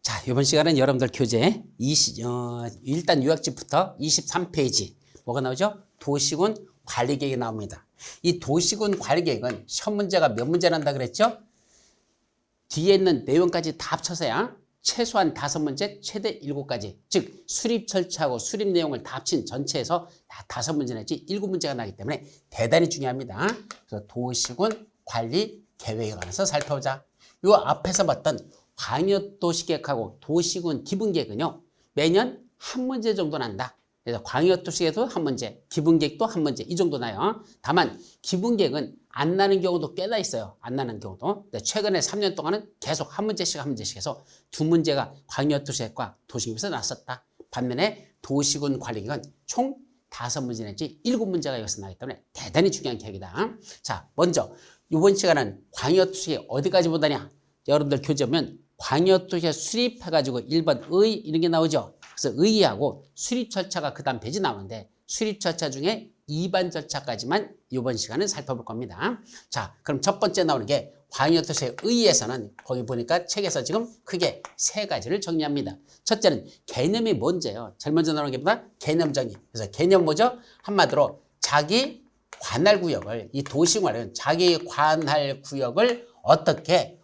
자, 이번 시간은 여러분들 교재 일단 요약집부터 23페이지 뭐가 나오죠? 도시군 관리계획이 나옵니다. 이 도시군 관리계획은 시험 문제가 몇 문제 난다 그랬죠? 뒤에 있는 내용까지 다 합쳐서야 최소한 5문제, 최대 7가지. 즉 수립 절차하고 수립 내용을 다 합친 전체에서 다 5문제 내지 7문제가 나기 때문에 대단히 중요합니다. 그래서 도시군 관리 계획에 관해서 살펴보자. 요 앞에서 봤던 광역도시계획하고 도시군 기본계획은요, 매년 한 문제 정도 난다. 그래서 광역도시계획도 한 문제, 기본계획도 한 문제, 이 정도 나요. 다만 기본계획은 안 나는 경우도 꽤나 있어요. 안 나는 경우도. 최근에 3년 동안은 계속 한 문제씩 해서 2문제가 광역도시계획과 도시계획에서 났었다. 반면에 도시군 관리계획은 총 5문제 내지 7문제가 여기서 나기 때문에 대단히 중요한 계획이다. 자, 먼저 이번 시간은 광역도시계획 어디까지 보다냐? 여러분들 교재 보면 광역도시에 수립해가지고 1번 의 이런 게 나오죠. 그래서 의의하고 수립 절차가 그 다음 페이지 나오는데 수립 절차 중에 2반 절차까지만 이번 시간은 살펴볼 겁니다. 자, 그럼 첫 번째 나오는 게 광역도시의 의의에서는 거기 보니까 책에서 지금 크게 3가지를 정리합니다. 첫째는 개념이 뭔지예요. 제일 먼저 나오는 게 뭐다? 개념 정의. 그래서 개념 뭐죠? 한마디로 자기 관할 구역을, 이 도시관은 자기 관할 구역을 어떻게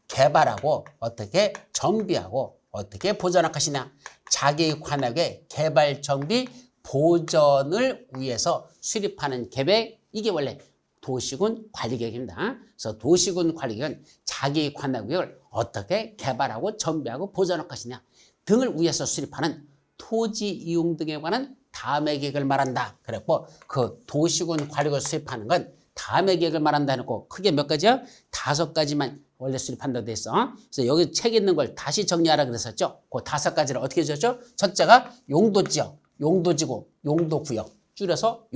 개발하고 어떻게 정비하고 어떻게 보존할 것이냐. 자기 관할의 개발 정비 보전을 위해서 수립하는 계획, 이게 원래 도시군 관리계획입니다. 그래서 도시군 관리계획은 자기 관할 구역을 어떻게 개발하고 정비하고 보존할 것이냐 등을 위해서 수립하는 토지 이용 등에 관한 다음의 계획을 말한다. 그랬고 그 도시군 관리계획을 수립하는 건 다음의 계획을 말한다 해놓고 크게 몇 가지요? 5가지만 원래 수립한다고 돼 있어. 그래서 여기 책에 있는 걸 다시 정리하라 그랬었죠. 그 5가지를 어떻게 줬죠? 첫째가 용도지역, 용도지구, 용도구역, 줄여서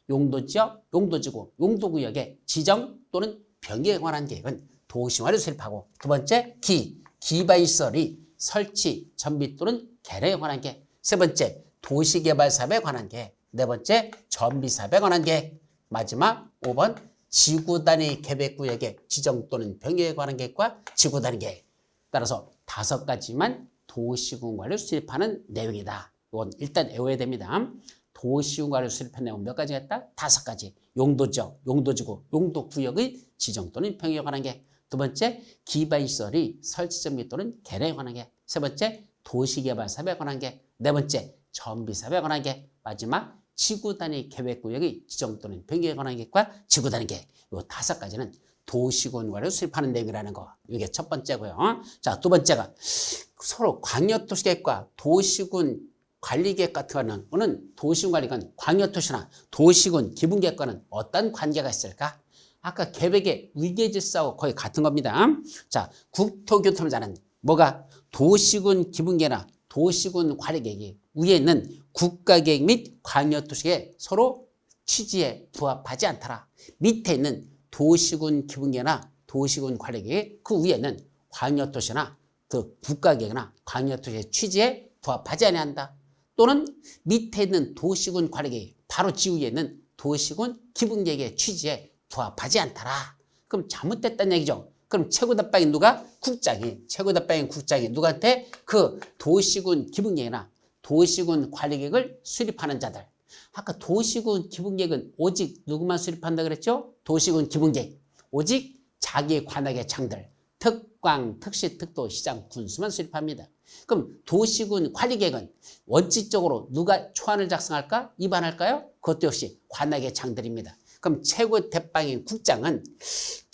용도지역, 용도지구, 용도구역의 지정 또는 변경에 관한 계획은 도시화를 수립하고, 두 번째 기반시설이 설치, 정비 또는 개량에 관한 계획, 세 번째 도시개발사업에 관한 계획, 네 번째 정비사업에 관한 계획, 마지막 5번 지구단위 계획구역의 지정 또는 변경에 관한 계획과 지구단위 계획. 따라서 5가지만 도시군관을 수립하는 내용이다. 이건 일단 외워야 됩니다. 도시군관을 수립한 내용 몇 가지 했다? 5가지. 용도지역, 용도지구, 용도구역의 지정 또는 변경에 관한 계획. 두 번째, 기반시설이 설치 정비 또는 개량에 관한 계획. 세 번째, 도시개발사업에 관한 계획. 네 번째, 정비사업에 관한 계획. 마지막, 지구단위 계획구역의 지정 또는 변경에 관한 계획과 지구단위 계획. 이 5가지는 도시군관을 수립하는 내용이라는 거. 이게 첫 번째고요. 자, 두 번째가 서로 광역도시계획과 도시군 관리계획 같은 거는 도시군 관리관 광역도시나 도시군 기본계획과는 어떤 관계가 있을까? 아까 계획의 위계질서하고 거의 같은 겁니다. 자, 국토교통부는 뭐가 도시군 기본계획이나 도시군 관리계획이 위에 있는 국가계획 및 광역도시계획 서로 취지에 부합하지 않더라. 밑에 있는 도시군 기본계획이나 도시군 관리계획 그 위에는 광역도시나 그 국가계획이나 광역도시의 취지에 부합하지 아니한다. 또는 밑에 있는 도시군 관리계획 바로 지위에 있는 도시군 기본계획의 취지에 부합하지 않더라. 그럼 잘못됐다는 얘기죠. 그럼 최고답방이 누가? 국장이. 최고답방인 국장이 누구한테? 그 도시군 기본계획이나 도시군 관리계획을 수립하는 자들. 아까 도시군 기본계획은 오직 누구만 수립한다 그랬죠? 도시군 기본계획. 오직 자기 관할의 장들. 특광, 특시, 특도, 시장, 군수만 수립합니다. 그럼 도시군 관리계획은 원칙적으로 누가 초안을 작성할까? 입안할까요? 그것도 역시 관할의 장들입니다. 그럼 최고 대빵인 국장은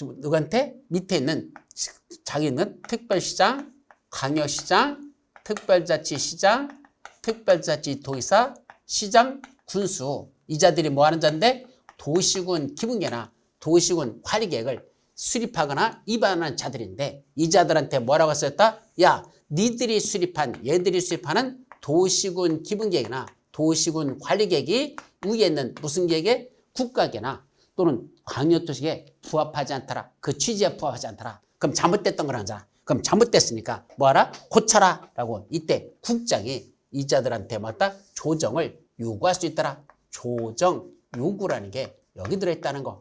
누구한테? 밑에 있는 자기는 특별시장, 광역시장, 특별자치시장, 특별자치도의사, 시장, 군수 이 자들이 뭐 하는 자인데 도시군 기본계획이나 도시군 관리계획을 수립하거나 입안하는 자들인데 이 자들한테 뭐라고 썼다? 야, 얘들이 수립하는 도시군 기본계획이나 도시군 관리계획이 위에 있는 무슨 계획에? 국가계획이나 또는 광역도시계획에 부합하지 않더라. 그 취지에 부합하지 않더라. 그럼 잘못됐던 거라자. 그럼 잘못됐으니까 뭐하라? 고쳐라 라고 이때 국장이 이 자들한테 맞다 조정을 요구할 수 있더라. 조정 요구라는 게 여기 들어있다는 거.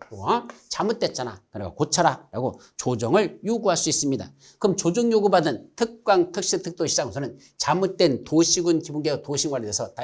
잘못됐잖아. 그러니까 고쳐라. 라고 조정을 요구할 수 있습니다. 그럼 조정 요구받은 특광, 특시, 특도 시장소는 잘못된 도시군 기본계획 도시군 관리돼서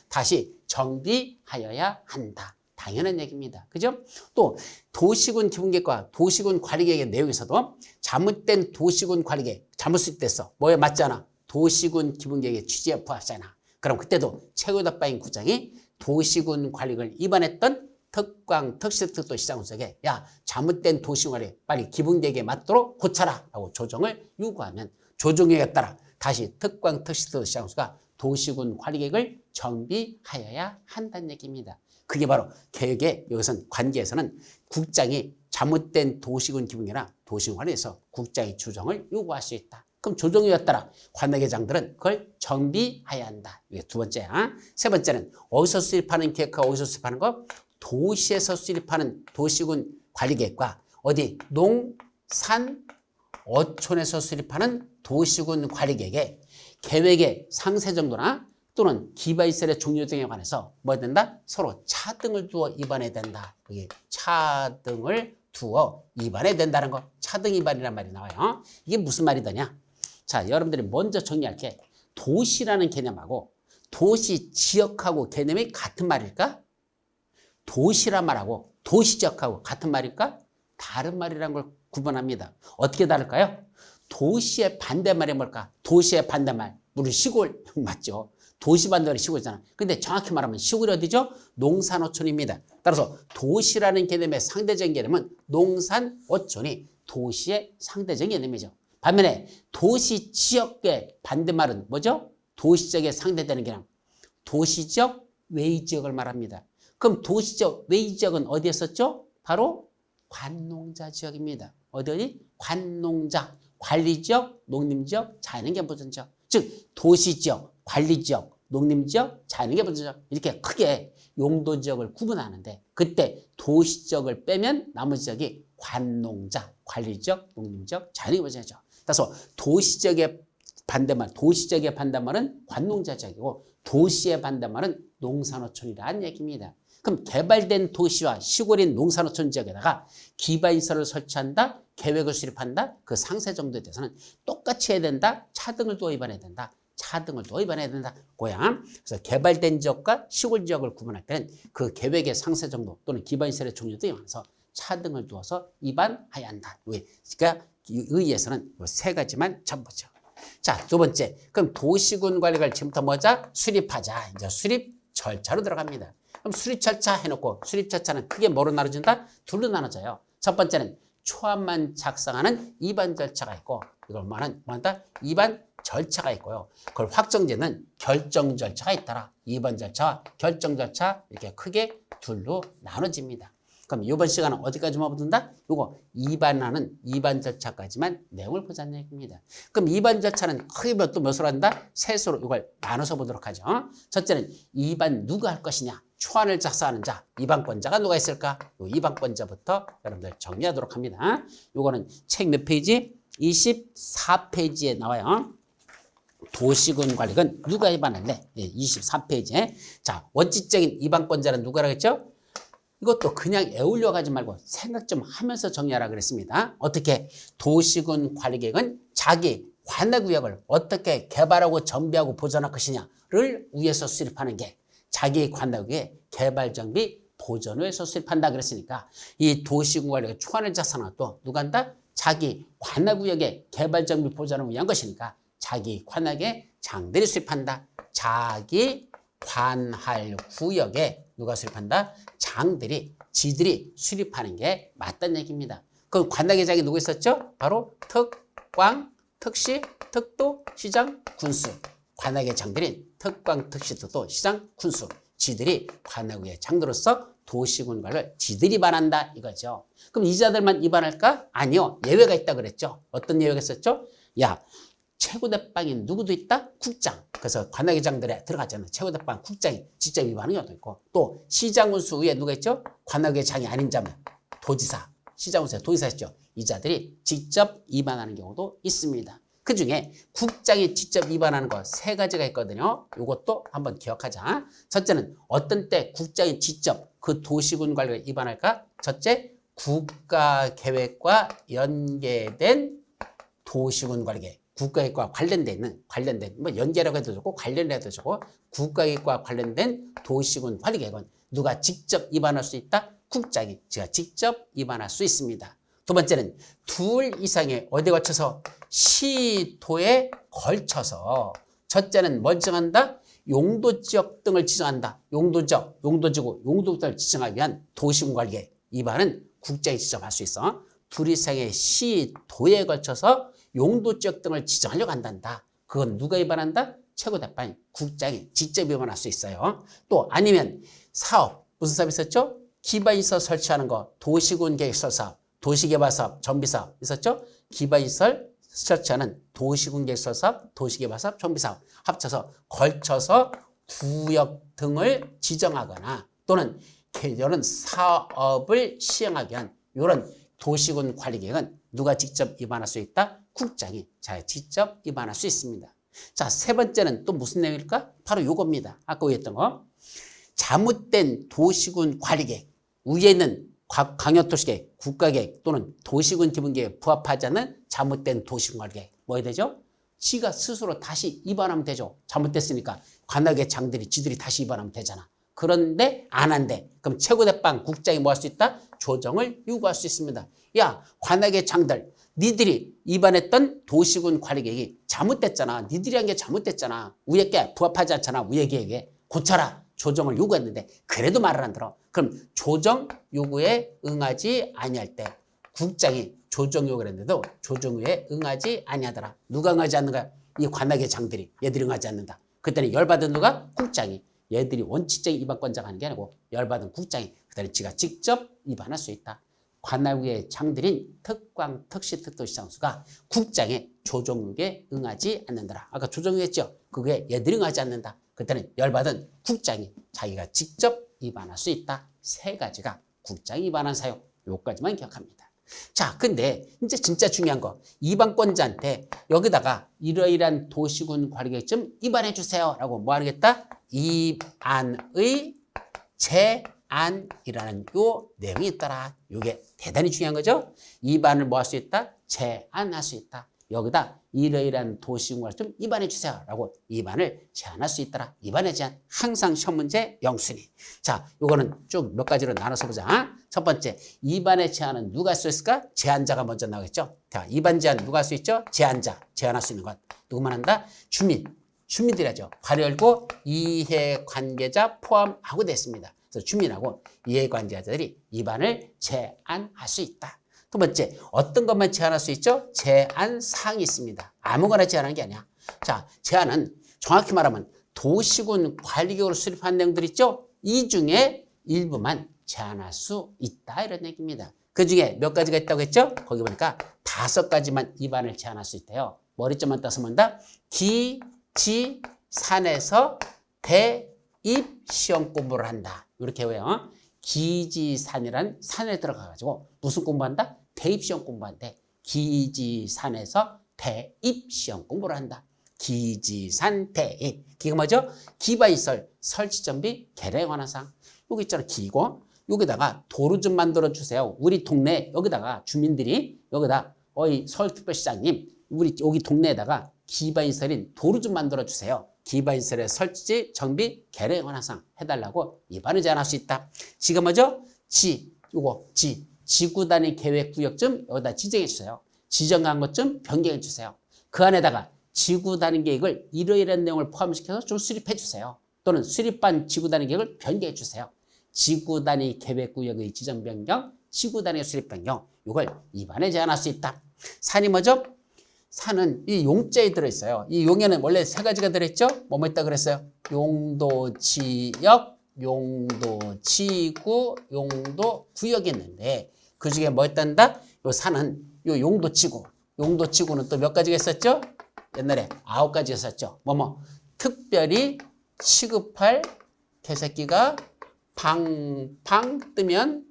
다시 정비하여야 한다. 당연한 얘기입니다. 그죠? 또 도시군 기본계획과 도시군 관리계획의 내용에서도 잘못된 도시군 관리계획 잘못 수립됐어. 뭐에 맞잖아? 도시군 기본계획의 취지에 부합하잖아. 그럼 그때도 최고답방인 구장이 도시군 관리를 위반했던 특광, 특시, 특도 시장소에게 야 잘못된 도시군 관리 빨리 기본계획에 맞도록 고쳐라 라고 조정을 요구하면 조정에 따라 다시 특광, 특시, 특도 시장소가 도시군 관리계획을 정비하여야 한다는 얘기입니다. 그게 바로 계획의 여기선 관계에서는 국장이 잘못된 도시군 기본계획이나 도시군 관리에서 국장이 조정을 요구할 수 있다. 그럼 조정에 따라 관내계장들은 그걸 정비해야 한다. 이게 두 번째야. 세 번째는 어디서 수립하는 계획과 어디서 수립하는 거? 도시에서 수립하는 도시군 관리계획과 어디 농산 어촌에서 수립하는 도시군 관리계획의 계획의 상세 정도나 또는 기반시설의 종류 등에 관해서 뭐 해야 된다? 서로 차등을 두어 위반해야 된다. 여기 차등을 두어 위반해야 된다는 거. 차등 위반이란 말이 나와요. 이게 무슨 말이더냐? 자, 여러분들이 먼저 정리할게. 도시라는 개념하고 도시 지역하고 개념이 같은 말일까? 도시란 말하고 도시 지역하고 같은 말일까? 다른 말이라는 걸 구분합니다. 어떻게 다를까요? 도시의 반대말이 뭘까? 도시의 반대말. 물론 시골 맞죠? 도시 반대말이 시골이잖아. 근데 정확히 말하면 시골이 어디죠? 농산어촌입니다. 따라서 도시라는 개념의 상대적인 개념은 농산어촌이 도시의 상대적인 개념이죠. 반면에 도시 지역의 반대말은 뭐죠? 도시적에 상대되는 개념. 도시적 외지역을 말합니다. 그럼 도시적 외지역은 어디에 썼죠? 바로 관농자 지역입니다. 어디? 관농자, 관리지역, 농림지역, 자연환경보전지역. 즉 도시지역, 관리지역, 농림지역, 자연환경보전지역 이렇게 크게 용도지역을 구분하는데 그때 도시지역을 빼면 나머지 지역이 관농자, 관리지역, 농림지역, 자연환경보전지역. 따라서 도시지역의 반대말은 관농자 지역이고 도시의 반대말은 농산어촌이라는 얘기입니다. 그럼 개발된 도시와 시골인 농산어촌 지역에다가 기반시설을 설치한다, 계획을 수립한다, 그 상세 정도에 대해서는 똑같이 해야 된다, 차등을 두어 위반해야 된다, 차등을 두어 위반해야 된다. 고양. 그래서 개발된 지역과 시골 지역을 구분할 때는 그 계획의 상세 정도 또는 기반시설의 종류 등에 관해서 차등을 두어서 위반해야 한다. 그러니까 의의에서는 이 세 가지만 전부죠. 자, 두 번째. 그럼 도시군 관리를 지금부터 뭐자? 수립하자. 이제 수립 절차로 들어갑니다. 그럼 수립 절차 해놓고 수립 절차는 크게 뭐로 나눠진다? 둘로 나눠져요. 첫 번째는 초안만 작성하는 위반 절차가 있고 이걸 뭐한다? 위반 절차가 있고요. 그걸 확정되는 결정 절차가 있더라. 위반 절차와 결정 절차 이렇게 크게 둘로 나눠집니다. 그럼 이번 시간은 어디까지만 보든다? 요거 위반하는 위반 절차까지만 내용을 보자는 얘기입니다. 그럼 위반 절차는 크게 또 몇으로 한다? 셋으로 이걸 나눠서 보도록 하죠. 첫째는 위반 누가 할 것이냐? 초안을 작성하는 자, 위반권자가 누가 있을까? 요 위반권자부터 여러분들 정리하도록 합니다. 요거는 책 몇 페이지? 24페이지에 나와요. 도시군 관리는 누가 위반할래? 24페이지에. 자, 원칙적인 위반권자는 누구라고 했죠? 이것도 그냥 애울려 가지 말고 생각 좀 하면서 정리하라 그랬습니다. 어떻게? 도시군 관리계획은 자기 관내구역을 어떻게 개발하고 정비하고 보존할 것이냐를 위해서 수립하는 게 자기 관내구역의 개발 정비 보존을 위해서 수립한다 그랬으니까 이 도시군 관리계획 초안을 작성한 것도 누가 한다? 자기 관내구역의 개발 정비 보존을 위한 것이니까 자기 관내구역의 장들이 수립한다. 자기 관할 구역에 누가 수립한다? 장들이, 지들이 수립하는 게 맞다는 얘기입니다. 그럼 관내계장이 누구 있었죠? 바로 특광, 특시, 특도, 시장, 군수. 관내계장들인 특광, 특시, 특도, 시장, 군수. 지들이 관내구의 장들로서 도시군 관리를 지들이 위반한다 이거죠. 그럼 이자들만 위반할까? 아니요. 예외가 있다 그랬죠. 어떤 예외가 있었죠? 야, 최고대빵인 누구도 있다? 국장. 그래서 관내계장들에 들어갔잖아요. 최고대빵 국장이 직접 위반하는 경우도 있고 또 시장군수 위에 누가 있죠? 관내계장이 아닌 자면 도지사, 시장군수에 도지사 있죠. 이 자들이 직접 위반하는 경우도 있습니다. 그 중에 국장이 직접 위반하는 거 세 가지가 있거든요. 이것도 한번 기억하자. 첫째는 어떤 때 국장이 직접 그 도시군 관리를 위반할까? 첫째, 국가계획과 연계된 도시군 관리계획. 국가계획과 관련된 뭐 연계라고 해도 좋고 관련이라도 해도 좋고 국가계획과 관련된 도시군 관리계획은 누가 직접 위반할 수 있다? 국장이 제가 직접 위반할 수 있습니다. 두 번째는 둘 이상의 어디에 걸쳐서 시도에 걸쳐서 첫째는 뭘 지정한다? 용도지역 등을 지정한다. 용도지역, 용도지구, 용도지역을 지정하기 위한 도시군 관리계획 위반은 국장이 지정할 수 있어. 둘 이상의 시도에 걸쳐서 용도지역 등을 지정하려고 한단다. 그건 누가 위반한다? 최고대법원 국장이 직접 위반할 수 있어요. 또 아니면 사업, 무슨 사업 있었죠? 기반시설 설치하는 거, 도시군 계획설 사업, 도시개발사업, 정비사업 있었죠? 기반시설 설치하는 도시군 계획설 사업, 도시개발사업, 정비사업 합쳐서 걸쳐서 구역 등을 지정하거나 또는 이런 사업을 시행하기 위한 이런 도시군 관리계획은 누가 직접 위반할 수 있다? 국장이 직접 위반할 수 있습니다. 자, 세 번째는 또 무슨 내용일까? 바로 이겁니다. 아까 얘기했던 거. 잘못된 도시군 관리계획, 위에 있는 광역도시계획, 국가계획 또는 도시군 기본계획에 부합하지 않는 잘못된 도시군 관리계획. 뭐 해야 되죠? 지가 스스로 다시 위반하면 되죠. 잘못됐으니까 관악의 장들이 지들이 다시 위반하면 되잖아. 그런데 안 한대. 그럼 최고대법원 국장이 뭐 할 수 있다? 조정을 요구할 수 있습니다. 야, 관악의 장들, 니들이 위반했던 도시군 관리계획이 잘못됐잖아. 니들이 한 게 잘못됐잖아. 위에 게 부합하지 않잖아. 위에 계획에. 고쳐라. 조정을 요구했는데 그래도 말을 안 들어. 그럼 조정 요구에 응하지 아니할 때 국장이 조정 요구를 했는데도 조정 요구에 응하지 아니하더라. 누가 응하지 않는가? 이 관악의 장들이. 얘들이 응하지 않는다. 그때는 열받은 누가? 국장이. 얘들이 원칙적인 위반권자가 하는 게 아니고 열받은 국장이. 그때는 지가 직접 위반할 수 있다. 관악의 장들인 특광, 특시, 특도시 장수가 국장의 조정 요구에 응하지 않는다라. 아까 조정 요구했죠? 그게 얘들이 응하지 않는다. 그때는 열받은 국장이 자기가 직접 위반할 수 있다. 세 가지가 국장이 위반한 사용. 요까지만 기억합니다. 자, 근데 이제 진짜 중요한 거. 위반권자한테 여기다가 이러이러한 도시군 관리계획 좀 위반해 주세요. 라고 뭐 하겠다? 위반의 제안이라는 요 내용이 있더라. 요게 대단히 중요한 거죠. 위반을 뭐 할 수 있다? 제안할 수 있다. 여기다 이러이러한 도시군을 좀 위반해 주세요 라고 위반을 제안할 수 있더라. 위반의 제안. 항상 시험 문제 영순위. 자, 요거는 쭉 몇 가지로 나눠서 보자. 첫 번째, 위반의 제안은 누가 할 수 있을까? 제안자가 먼저 나오겠죠. 자, 위반 제안 누가 할 수 있죠? 제안자. 제안할 수 있는 것. 누구만 한다? 주민. 주민들이 하죠. 괄호 열고 이해관계자 포함하고 됐습니다. 그래서 주민하고 이해관계자들이 위반을 제안할 수 있다. 두 번째, 어떤 것만 제안할 수 있죠? 제안 사항이 있습니다. 아무거나 제안하는 게 아니야. 자, 제안은 정확히 말하면 도시군 관리계획으로 수립한 내용들 있죠? 이 중에 일부만 제안할 수 있다 이런 얘기입니다. 그 중에 몇 가지가 있다고 했죠? 거기 보니까 5가지만 위반을 제안할 수 있대요. 머리점만 따서 뭔다? 기지산에서 대입 시험 공부를 한다. 이렇게 해요. 기지산이란 산에 들어가가지고 무슨 공부한다? 대입시험 공부한대. 기지산에서 대입시험 공부를 한다. 기지산 대입. 기가 뭐죠? 기반시설 설치정비 개량에 관한 사항. 여기 있잖아. 기고. 여기다가 도로 좀 만들어 주세요. 우리 동네 여기다가 주민들이 여기다 어이 서울특별시장님 우리 여기 동네에다가 기반시설인 도로 좀 만들어 주세요. 기반시설의 설치, 정비, 개량에 관한 사항 해달라고 위반을 제안할 수 있다. 지금 뭐죠? 지구 단위 계획 구역 좀 여기다 지정해 주세요. 지정한 것 좀 변경해 주세요. 그 안에다가 지구 단위 계획을 이러이러한 내용을 포함시켜서 좀 수립해 주세요. 또는 수립한 지구 단위 계획을 변경해 주세요. 지구 단위 계획 구역의 지정 변경, 지구 단위 수립 변경 이걸 위반에 제한할 수 있다. 산이 뭐죠? 산은 이 용자에 들어있어요. 이 용에는 원래 3가지가 들어있죠? 뭐뭐 있다 그랬어요? 용도 지역, 용도 지구, 용도 구역이 있는데 그 중에 뭐 있단다? 요 산은 요 용도 지구. 용도 지구는 또 몇 가지가 있었죠? 옛날에 9가지가 있었죠. 특별히 취급할 개새끼가 팡팡 뜨면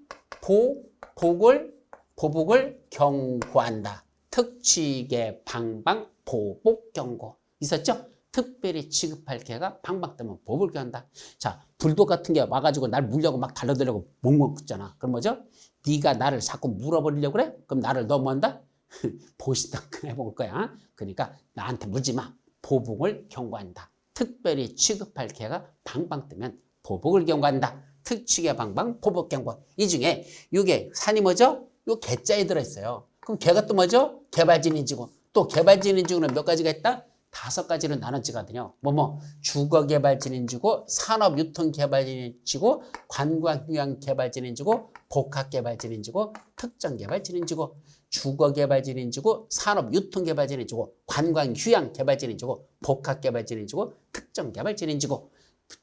보복을 경고한다. 특취계 방방 보복 경고. 있었죠? 특별히 취급할 개가 방방뜨면 보복을 경한다. 자, 불독 같은 게 와가지고 날 물려고 막 달려들려고 목목 긋잖아. 그럼 뭐죠? 네가 나를 자꾸 물어버리려고 그래? 그럼 나를 너 뭐 한다? 보시던가 해볼 거야. 그러니까 나한테 물지 마. 보복을 경고한다. 특별히 취급할 개가 방방 뜨면 보복을 경고한다. 특취개 방방 보복 경고. 이 중에 이게 산이 뭐죠? 요 개자에 들어있어요. 그럼 개가 또 뭐죠? 개발진인지고. 또 개발진인지고는 몇 가지가 있다? 5가지로 나눠지거든요. 주거개발진인지고, 산업유통개발진인지고, 관광휴양개발진인지고, 복합개발진인지고, 특정개발진인지고, 주거개발진인지고, 산업유통개발진인지고, 관광휴양개발진인지고, 복합개발진인지고, 특정개발진인지고,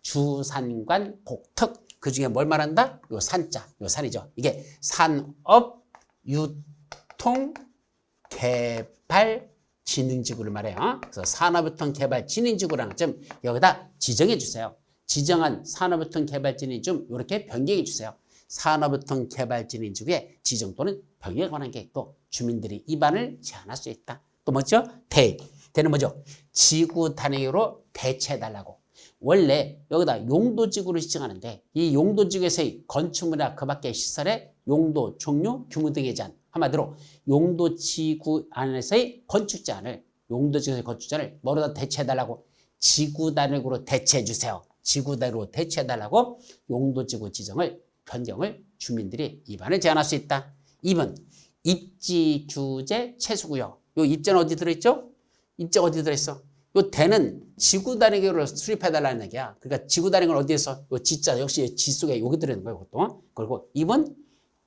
주산관 복특. 그 중에 뭘 말한다? 요 산자, 요 산이죠. 이게 산업유통개발진흥지구를 말해요. 그래서 산업유통개발진흥지구라는 점 여기다 지정해 주세요. 지정한 산업유통개발진흥지구 이렇게 변경해 주세요. 산업유통개발진흥지구의 지정 또는 변경에 관한 계획도 주민들이 입안을 제한할 수 있다. 또 뭐죠? 대는 뭐죠? 지구 단위로 대체해달라고. 원래 여기다 용도지구를 지정하는데 이 용도지구에서의 건축물이나 그 밖의 시설의 용도, 종류, 규모 등에 제한. 한마디로 용도지구 안에서의 건축 제한을 용도지구에서의 건축 제한을 뭐로다 대체해달라고? 지구 단위로 대체해주세요. 지구 단위로 대체해달라고 용도지구 지정을 변경을 주민들이 입안을 제한할 수 있다. 2번 입지규제 최소구역. 요 입지는 어디 들어있죠? 입지 어디 들어있어? 요 대는 지구 단위로 수립해달라는 얘기야. 그러니까 지구 단위는 어디에서? 요 지자 역시 지 속에 여기 들어있는 거예요. 보통. 그리고 2번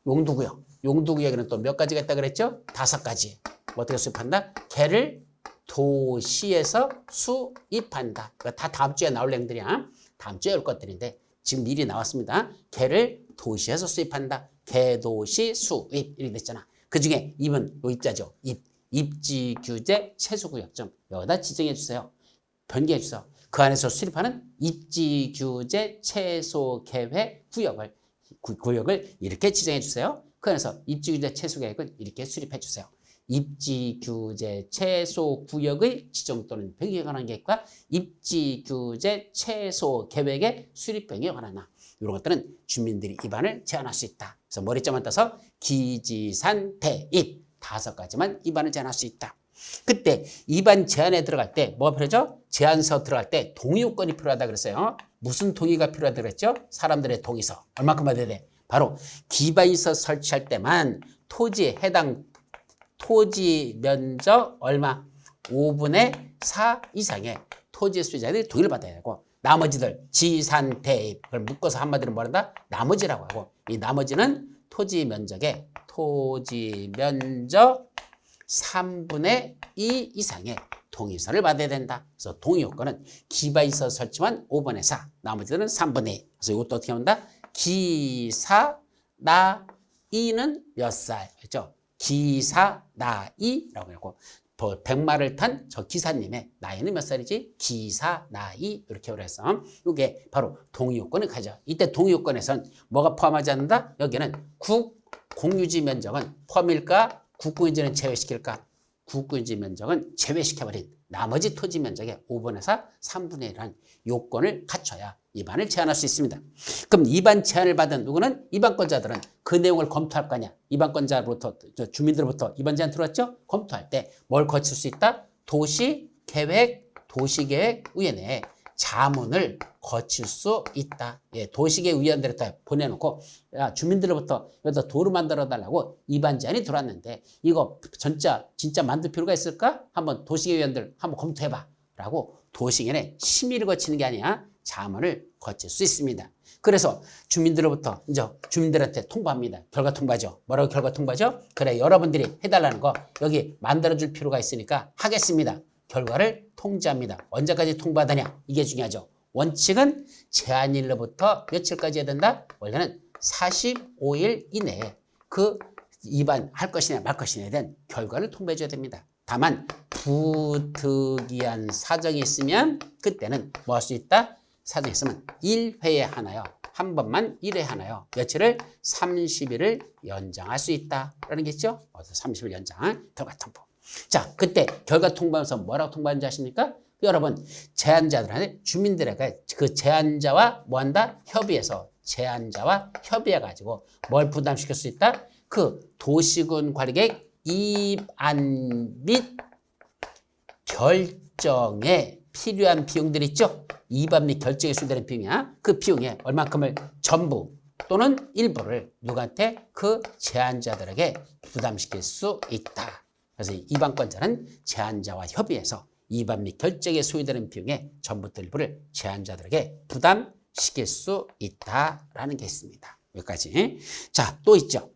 용도구역. 용도구역에는 또 몇 가지가 있다 그랬죠? 5가지. 어떻게 수립한다? 개를 도시에서 수입한다. 그러니까 다 다음 주에 나올 내용들이야. 다음 주에 올 것들인데 지금 미리 나왔습니다. 개를 도시에서 수입한다. 개도시 수입 이렇게 됐잖아. 그 중에 2번 요 입자죠. 입지규제 최소구역점 여기다 지정해 주세요. 변경해 주세요. 그 안에서 수립하는 입지규제 최소계획 구역을 이렇게 지정해 주세요. 그 안에서 입지규제 최소계획을 이렇게 수립해 주세요. 입지규제 최소구역의 지정 또는 변경에 관한 계획과 입지규제 최소계획의 수립 변경에 관한 이런 것들은 주민들이 입안을 제한할 수 있다. 그래서 머리점만 떠서 기지산 대입 5가지만 입안을 제한할 수 있다. 그때 입안 제한에 들어갈 때 뭐가 필요하죠? 제한서 들어갈 때 동의요건이 필요하다 그랬어요. 무슨 동의가 필요하다 그랬죠? 사람들의 동의서. 얼마큼 받아야 돼? 바로 기반시설 설치할 때만 토지에 해당 토지 면적 얼마? 5분의 4 이상의 토지 소유자들이 동의를 받아야 되고 나머지들 지산 대입 그걸 묶어서 한마디로 뭐란다? 나머지라고 하고 이 나머지는 토지 면적 3분의 2 이상의 동의서를 받아야 된다. 그래서 동의 요건은 기반시설 설치만 5분의 4, 나머지들은 3분의 2. 그래서 이것도 어떻게 한다? 기사 나이는 몇 살? 그렇죠? 기사 나이라고 하고 100마를 탄 저 기사님의 나이는 몇 살이지? 기사 나이 이렇게 해서 이게 바로 동의 요건을 가져. 이때 동의 요건에선 뭐가 포함하지 않는다? 여기는 공유지 면적은 포함일까? 국공유지는 제외시킬까? 국공유지 면적은 제외시켜버린 나머지 토지 면적의 5분의 4, 3분의 1이라는 요건을 갖춰야 입안을 제한할 수 있습니다. 그럼 입안 제한을 받은 누구는? 입안권자들은 그 내용을 검토할 거 아니야. 입안권자로부터, 주민들로부터 입안 제한 들어왔죠? 검토할 때 뭘 거칠 수 있다? 도시계획위원회에 자문을 거칠 수 있다. 예, 도시계획위원들한테 보내놓고 야, 주민들로부터 여기다 도로 만들어달라고 입안 제한이 들어왔는데 이거 진짜 만들 필요가 있을까? 한번 도시계획위원들 한번 검토해봐. 라고 도시계획에 심의를 거치는 게 아니야. 자문을 거칠 수 있습니다. 그래서 주민들로부터 이제 주민들한테 통보합니다. 결과 통보하죠. 뭐라고 결과 통보하죠? 그래 여러분들이 해달라는 거 여기 만들어줄 필요가 있으니까 하겠습니다. 결과를 통지합니다. 언제까지 통보하느냐? 이게 중요하죠. 원칙은 제한일로부터 며칠까지 해야 된다? 원래는 45일 이내에 그 입안할 것이냐 말 것이냐에 대한 결과를 통보해줘야 됩니다. 다만 부득이한 사정이 있으면 그때는 뭐 할 수 있다? 사정이 있으면 1회에 하나요. 한 번만 1회 하나요. 며칠을 30일을 연장할 수 있다라는 게 있죠. 30일 연장 결과 통보. 자, 그때 결과 통보하면서 뭐라고 통보하는지 아십니까? 여러분, 제안자들한테 주민들에게 그 제안자와 뭐한다? 협의해서 제안자와 협의해가지고 뭘 부담시킬 수 있다? 그 도시군 관리계획 입안 및 결정에 필요한 비용들 있죠? 입안 및 결정에 수되는 비용이야. 그 비용에 얼만큼을 전부 또는 일부를 누구한테? 그 제안자들에게 부담시킬 수 있다. 그래서 입안권자는 제안자와 협의해서 입안 및 결정에 소요되는 비용의 전부 또 일부를 제안자들에게 부담시킬 수 있다라는 게 있습니다. 여기까지. 자, 또 있죠.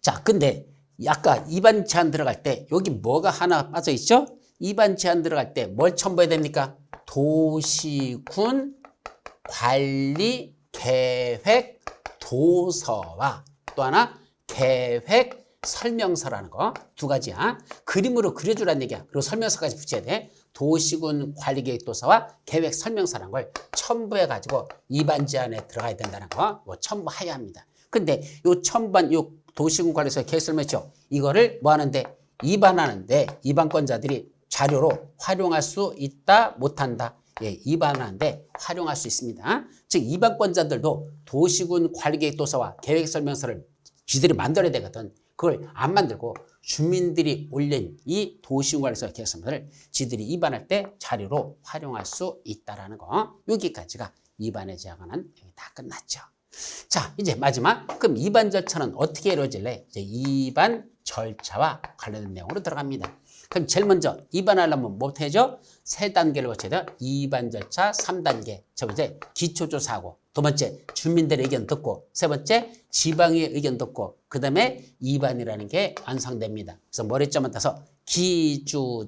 자, 근데 아까 입안 제안 들어갈 때 여기 뭐가 하나 빠져 있죠? 입안 제안 들어갈 때 뭘 첨부해야 됩니까? 도시군 관리 계획 도서와 또 하나 계획 설명서라는 거 두 가지야. 그림으로 그려주라는 얘기야. 그리고 설명서까지 붙여야 돼. 도시군 관리계획 도서와 계획 설명서라는 걸 첨부해가지고 입안 제안에 들어가야 된다는 거 첨부해야 합니다. 근데 요 첨부한 요 도시군 관리서 계획 설명서 이거를 뭐 하는데 입안하는데 입안권자들이 자료로 활용할 수 있다 못한다. 예, 입안하는데 활용할 수 있습니다. 즉 입안권자들도 도시군 관리계획 도서와 계획 설명서를 지들이 만들어야 되거든. 그걸 안 만들고 주민들이 올린 이 도시군 관리서 계획 설명서를 지들이 입안할 때 자료로 활용할 수 있다라는 거. 여기까지가 입안에 제한은 다 끝났죠. 자, 이제 마지막. 그럼 입안 절차는 어떻게 이루어질래? 이제 입안 절차와 관련된 내용으로 들어갑니다. 그럼 제일 먼저 입안하려면 뭐부터 해죠? 세 단계를 거쳐야 돼요. 입안 절차 3단계. 첫 번째 기초조사하고, 두 번째 주민들의 의견 듣고, 세 번째 지방의 의견 듣고, 그 다음에 입안이라는 게 완성됩니다. 그래서 머리점을 따서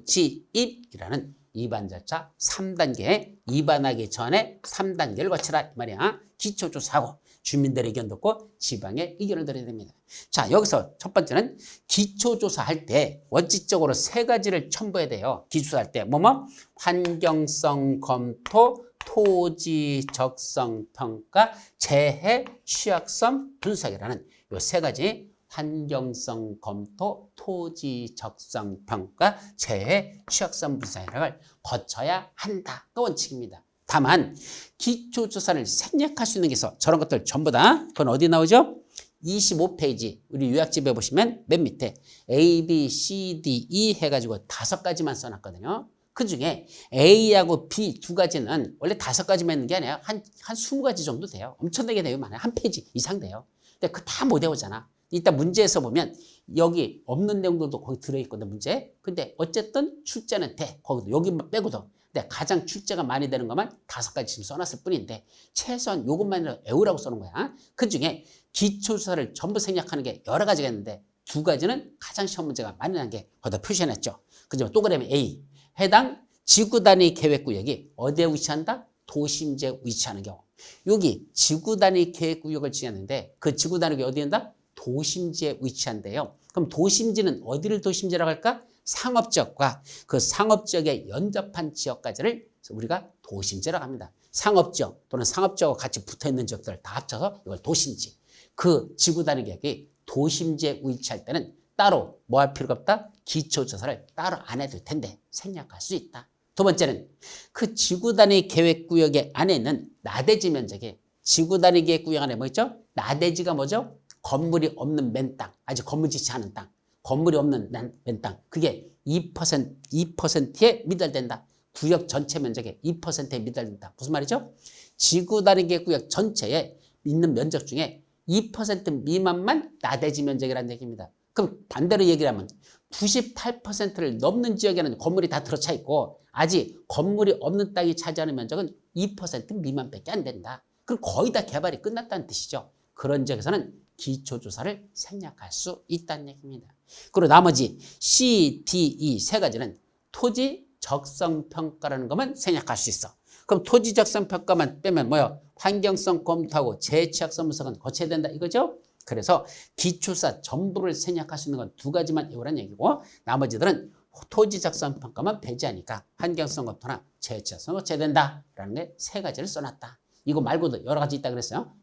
기주지입이라는 입안 절차 3단계. 입안하기 전에 3단계를 거치라 이 말이야. 기초조사하고 주민들의 의견 듣고 지방의 의견을 들어야 됩니다. 자, 여기서 첫 번째는 기초조사할 때 원칙적으로 세 가지를 첨부해야 돼요. 기초조사할 때 뭐뭐? 환경성 검토, 토지 적성 평가, 재해 취약성 분석이라는 요 세 가지 환경성 검토, 토지 적성 평가, 재해 취약성 분석을 거쳐야 한다. 그 원칙입니다. 다만 기초조사를 생략할 수 있는 게 있어. 저런 것들 전부 다. 그건 어디 나오죠? 25페이지 우리 요약집에 보시면 맨 밑에 A, B, C, D, E 해가지고 5가지만 써놨거든요. 그중에 A하고 B 두 가지는 원래 5가지만 있는 게 아니라 한 20가지 정도 돼요. 엄청나게 돼요. 많아요. 한 페이지 이상 돼요. 근데 그 다 못 외우잖아. 이따 문제에서 보면 여기 없는 내용들도 거기 들어있거든, 문제. 근데 어쨌든 출제는 돼. 거기도 여기만 빼고도. 근데 가장 출제가 많이 되는 것만 5가지 지금 써놨을 뿐인데 최소한 요것만이라도 외우라고 써놓은 거야. 그중에 기초조사를 전부 생략하는 게 여러 가지가 있는데 2가지는 가장 시험 문제가 많이 나는 게 거기다 표시해놨죠. 그지만 또 그러면 A. 해당 지구단위 계획구역이 어디에 위치한다? 도심지에 위치하는 경우. 여기 지구단위 계획구역을 지었는데 그 지구단위 어디에 있다? 도심지에 위치한대요. 그럼 도심지는 어디를 도심지라고 할까? 상업지역과 그 상업지역에 연접한 지역까지를 우리가 도심지라고 합니다. 상업지역 또는 상업지역과 같이 붙어있는 지역들을 다 합쳐서 이걸 도심지. 그 지구단위 계획이 도심지에 위치할 때는 따로 뭐 할 필요가 없다? 기초조사를 따로 안 해도 텐데 생략할 수 있다. 두 번째는 그 지구단위 계획구역의 안에 있는 나대지 면적이 지구단위 계획구역 안에 뭐 있죠? 나대지가 뭐죠? 건물이 없는 맨 땅, 아직 건물짓지 않은 땅, 건물이 없는 맨 땅, 그게 2%에 미달된다. 구역 전체 면적의 2%에 미달된다. 무슨 말이죠? 지구 단위 계획구역 전체에 있는 면적 중에 2% 미만만 나대지 면적이라는 얘기입니다. 그럼 반대로 얘기를 하면 98%를 넘는 지역에는 건물이 다 들어차 있고 아직 건물이 없는 땅이 차지하는 면적은 2% 미만밖에 안 된다. 그럼 거의 다 개발이 끝났다는 뜻이죠. 그런 지역에서는 기초조사를 생략할 수 있다는 얘기입니다. 그리고 나머지 C, D, E 세 가지는 토지 적성 평가라는 것만 생략할 수 있어. 그럼 토지 적성 평가만 빼면 뭐요? 환경성 검토하고 재해 취약성 분석은 거쳐야 된다 이거죠? 그래서 기초조사 전부를 생략할 수 있는 건 2가지만 외우라는 얘기고 나머지들은 토지 적성 평가만 배제하니까 환경성 검토나 재해 취약성을 거쳐야 된다라는 게 3가지를 써놨다. 이거 말고도 여러 가지 있다 그랬어요.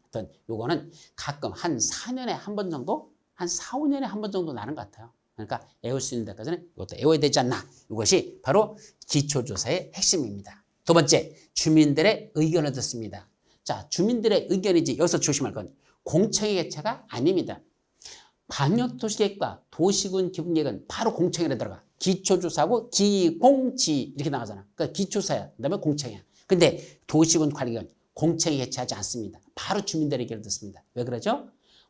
요거는 가끔 한 4년에 한 번 정도? 한 4, 5년에 한 번 정도 나는 것 같아요. 그러니까 애울 수 있는 데까지는 이것도 애워야 되지 않나. 이것이 바로 기초조사의 핵심입니다. 두 번째, 주민들의 의견을 듣습니다. 자, 주민들의 의견이지 여기서 조심할 건 공청회 개최가 아닙니다. 광역도시계획과 도시군 기본계획은 바로 공청회에 들어가. 기초조사하고 기공지 이렇게 나가잖아. 그러니까 기초사야. 그다음에 공청회야. 근데 도시군 관리계획은 공청회 개최하지 않습니다. 바로 주민들의 의견을 듣습니다. 왜 그러죠?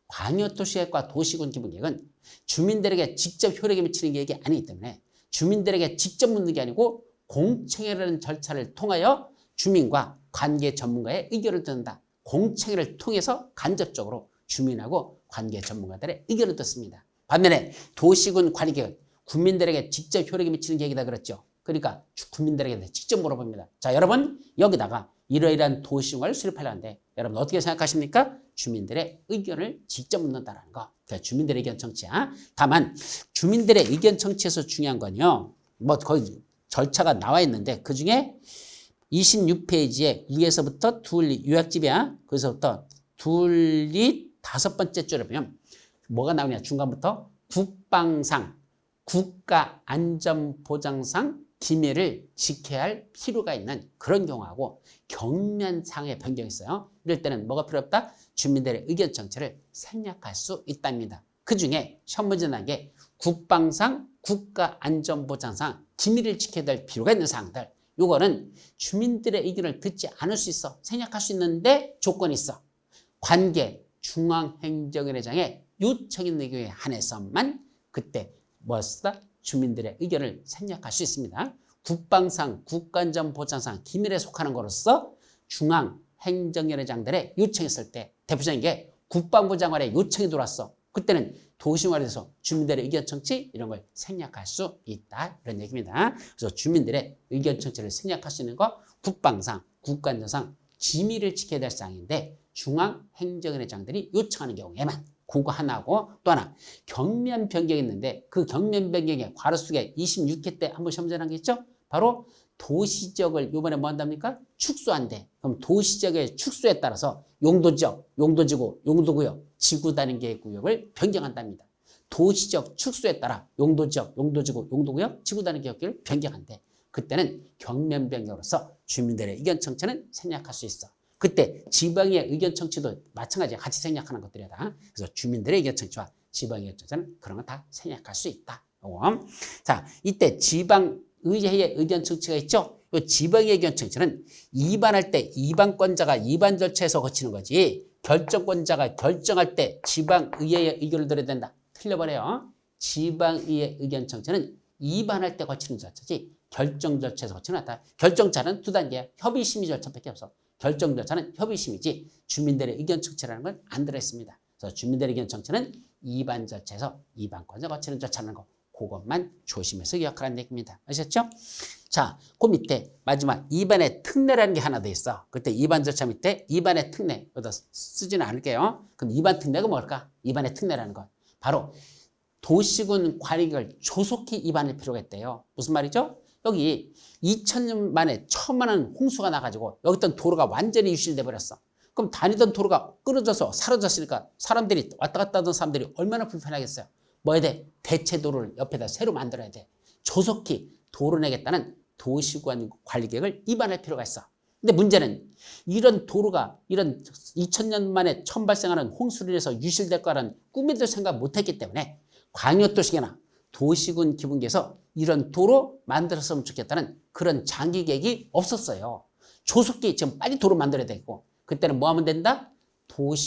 광역도시계획과 도시군 기본계획은 주민들에게 직접 효력이 미치는 계획이 아니기 때문에 주민들에게 직접 묻는 게 아니고 공청회라는 절차를 통하여 주민과 관계 전문가의 의견을 듣는다. 공청회를 통해서 간접적으로 주민하고 관계 전문가들의 의견을 듣습니다. 반면에 도시군 관리계획은 국민들에게 직접 효력이 미치는 계획이다 그랬죠. 그러니까 국민들에게 직접 물어봅니다. 자, 여러분 여기다가 이러이러한 도시군을 수립하려는데 여러분 어떻게 생각하십니까? 주민들의 의견을 직접 묻는다는 거. 그러니까 주민들의 의견 청취야. 다만 주민들의 의견 청취에서 중요한 건요. 뭐 거의 절차가 나와 있는데 그중에 26페이지에 위에서부터 둘리 요약집이야. 거기서부터 둘리 5번째 줄에 보면 뭐가 나오냐. 중간부터 국방상, 국가안전보장상 기밀을 지켜야 할 필요가 있는 그런 경우하고 경면상의 변경이 있어요. 이럴 때는 뭐가 필요 없다? 주민들의 의견 청취를 생략할 수 있답니다. 그중에 첫 번째 단계 국방상, 국가안전보장상 기밀을 지켜야 될 필요가 있는 사항들. 요거는 주민들의 의견을 듣지 않을 수 있어. 생략할 수 있는데 조건이 있어. 관계 중앙행정위원회장의 요청이 있는 경우에 한해서만 그때 뭐였다? 주민들의 의견을 생략할 수 있습니다. 국방상, 국가안전보장상 기밀에 속하는 것으로서 중앙행정위원회장들의 요청이 있을 때 대표적인 게 국방부 장관의 요청이 들어왔어. 그때는 도시화에 대해서 주민들의 의견 청취 이런 걸 생략할 수 있다. 이런 얘기입니다. 그래서 주민들의 의견 청취를 생략할 수 있는 거 국방상, 국가안전상 기밀을 지켜야 될 사항인데 중앙행정위원회장들이 요청하는 경우에만 그거 하나고 또 하나 경면 변경이 있는데 그 경면 변경의 괄호 속에 26회 때 한번 시험 전한 게 있죠? 바로 도시지역을 이번에 뭐 한답니까? 축소한대. 그럼 도시지역의 축소에 따라서 용도지역, 용도지구, 용도구역, 지구단위계획구역을 변경한답니다. 도시지역 축소에 따라 용도지역, 용도지구, 용도구역, 지구단위계획구역을 변경한대. 그때는 경면 변경으로서 주민들의 의견 청취는 생략할 수 있어. 그때 지방의 의견 청취도 마찬가지야. 같이 생략하는 것들이야. 그래서 주민들의 의견 청취와 지방의 의견 청취는 그런 건 다 생략할 수 있다. 자, 이때 지방의회의 의견 청취가 있죠. 이 지방의 의견 청취는 입안할 때 입안권자가 입안 절차에서 거치는 거지. 결정권자가 결정할 때 지방의회의 의견을 들어야 된다. 틀려버려요. 지방의회 의견 청취는 입안할 때 거치는 절차지. 결정 절차에서 거치는 않다. 결정자는 두 단계야. 협의 심의 절차밖에 없어. 결정 절차는 협의심이지 주민들의 의견 청취라는 건 안 들어있습니다. 그래서 주민들의 의견 청취는 입안 절차에서 입안권자 거치는 절차라는 거 그것만 조심해서 기억하라는 얘기입니다. 아셨죠? 자, 그 밑에 마지막 입안의 특례라는 게 하나 더 있어. 그때 입안 절차 밑에 입안의 특례 여기다 쓰지는 않을게요. 그럼 입안 특례가 뭘까? 입안의 특례라는 건 바로 도시군 관리계획을 조속히 입안할 필요가 있대요. 무슨 말이죠? 여기 2000년 만에 천만원 홍수가 나가지고 여기 있던 도로가 완전히 유실돼 버렸어. 그럼 다니던 도로가 끊어져서 사라졌으니까 사람들이 왔다 갔다 하던 사람들이 얼마나 불편하겠어요. 뭐 해야 돼? 대체 도로를 옆에다 새로 만들어야 돼. 조속히 도로 내겠다는 도시군 관리계획을 입안할 필요가 있어. 근데 문제는 이런 도로가 이런 2000년 만에 처음 발생하는 홍수로 인해서 유실될 거라는 꿈에도 생각 못했기 때문에 광역도시계나 도시군 기본계에서 이런 도로 만들었으면 좋겠다는 그런 장기 계획이 없었어요. 조속히 지금 빨리 도로 만들어야 되고 그때는 뭐 하면 된다?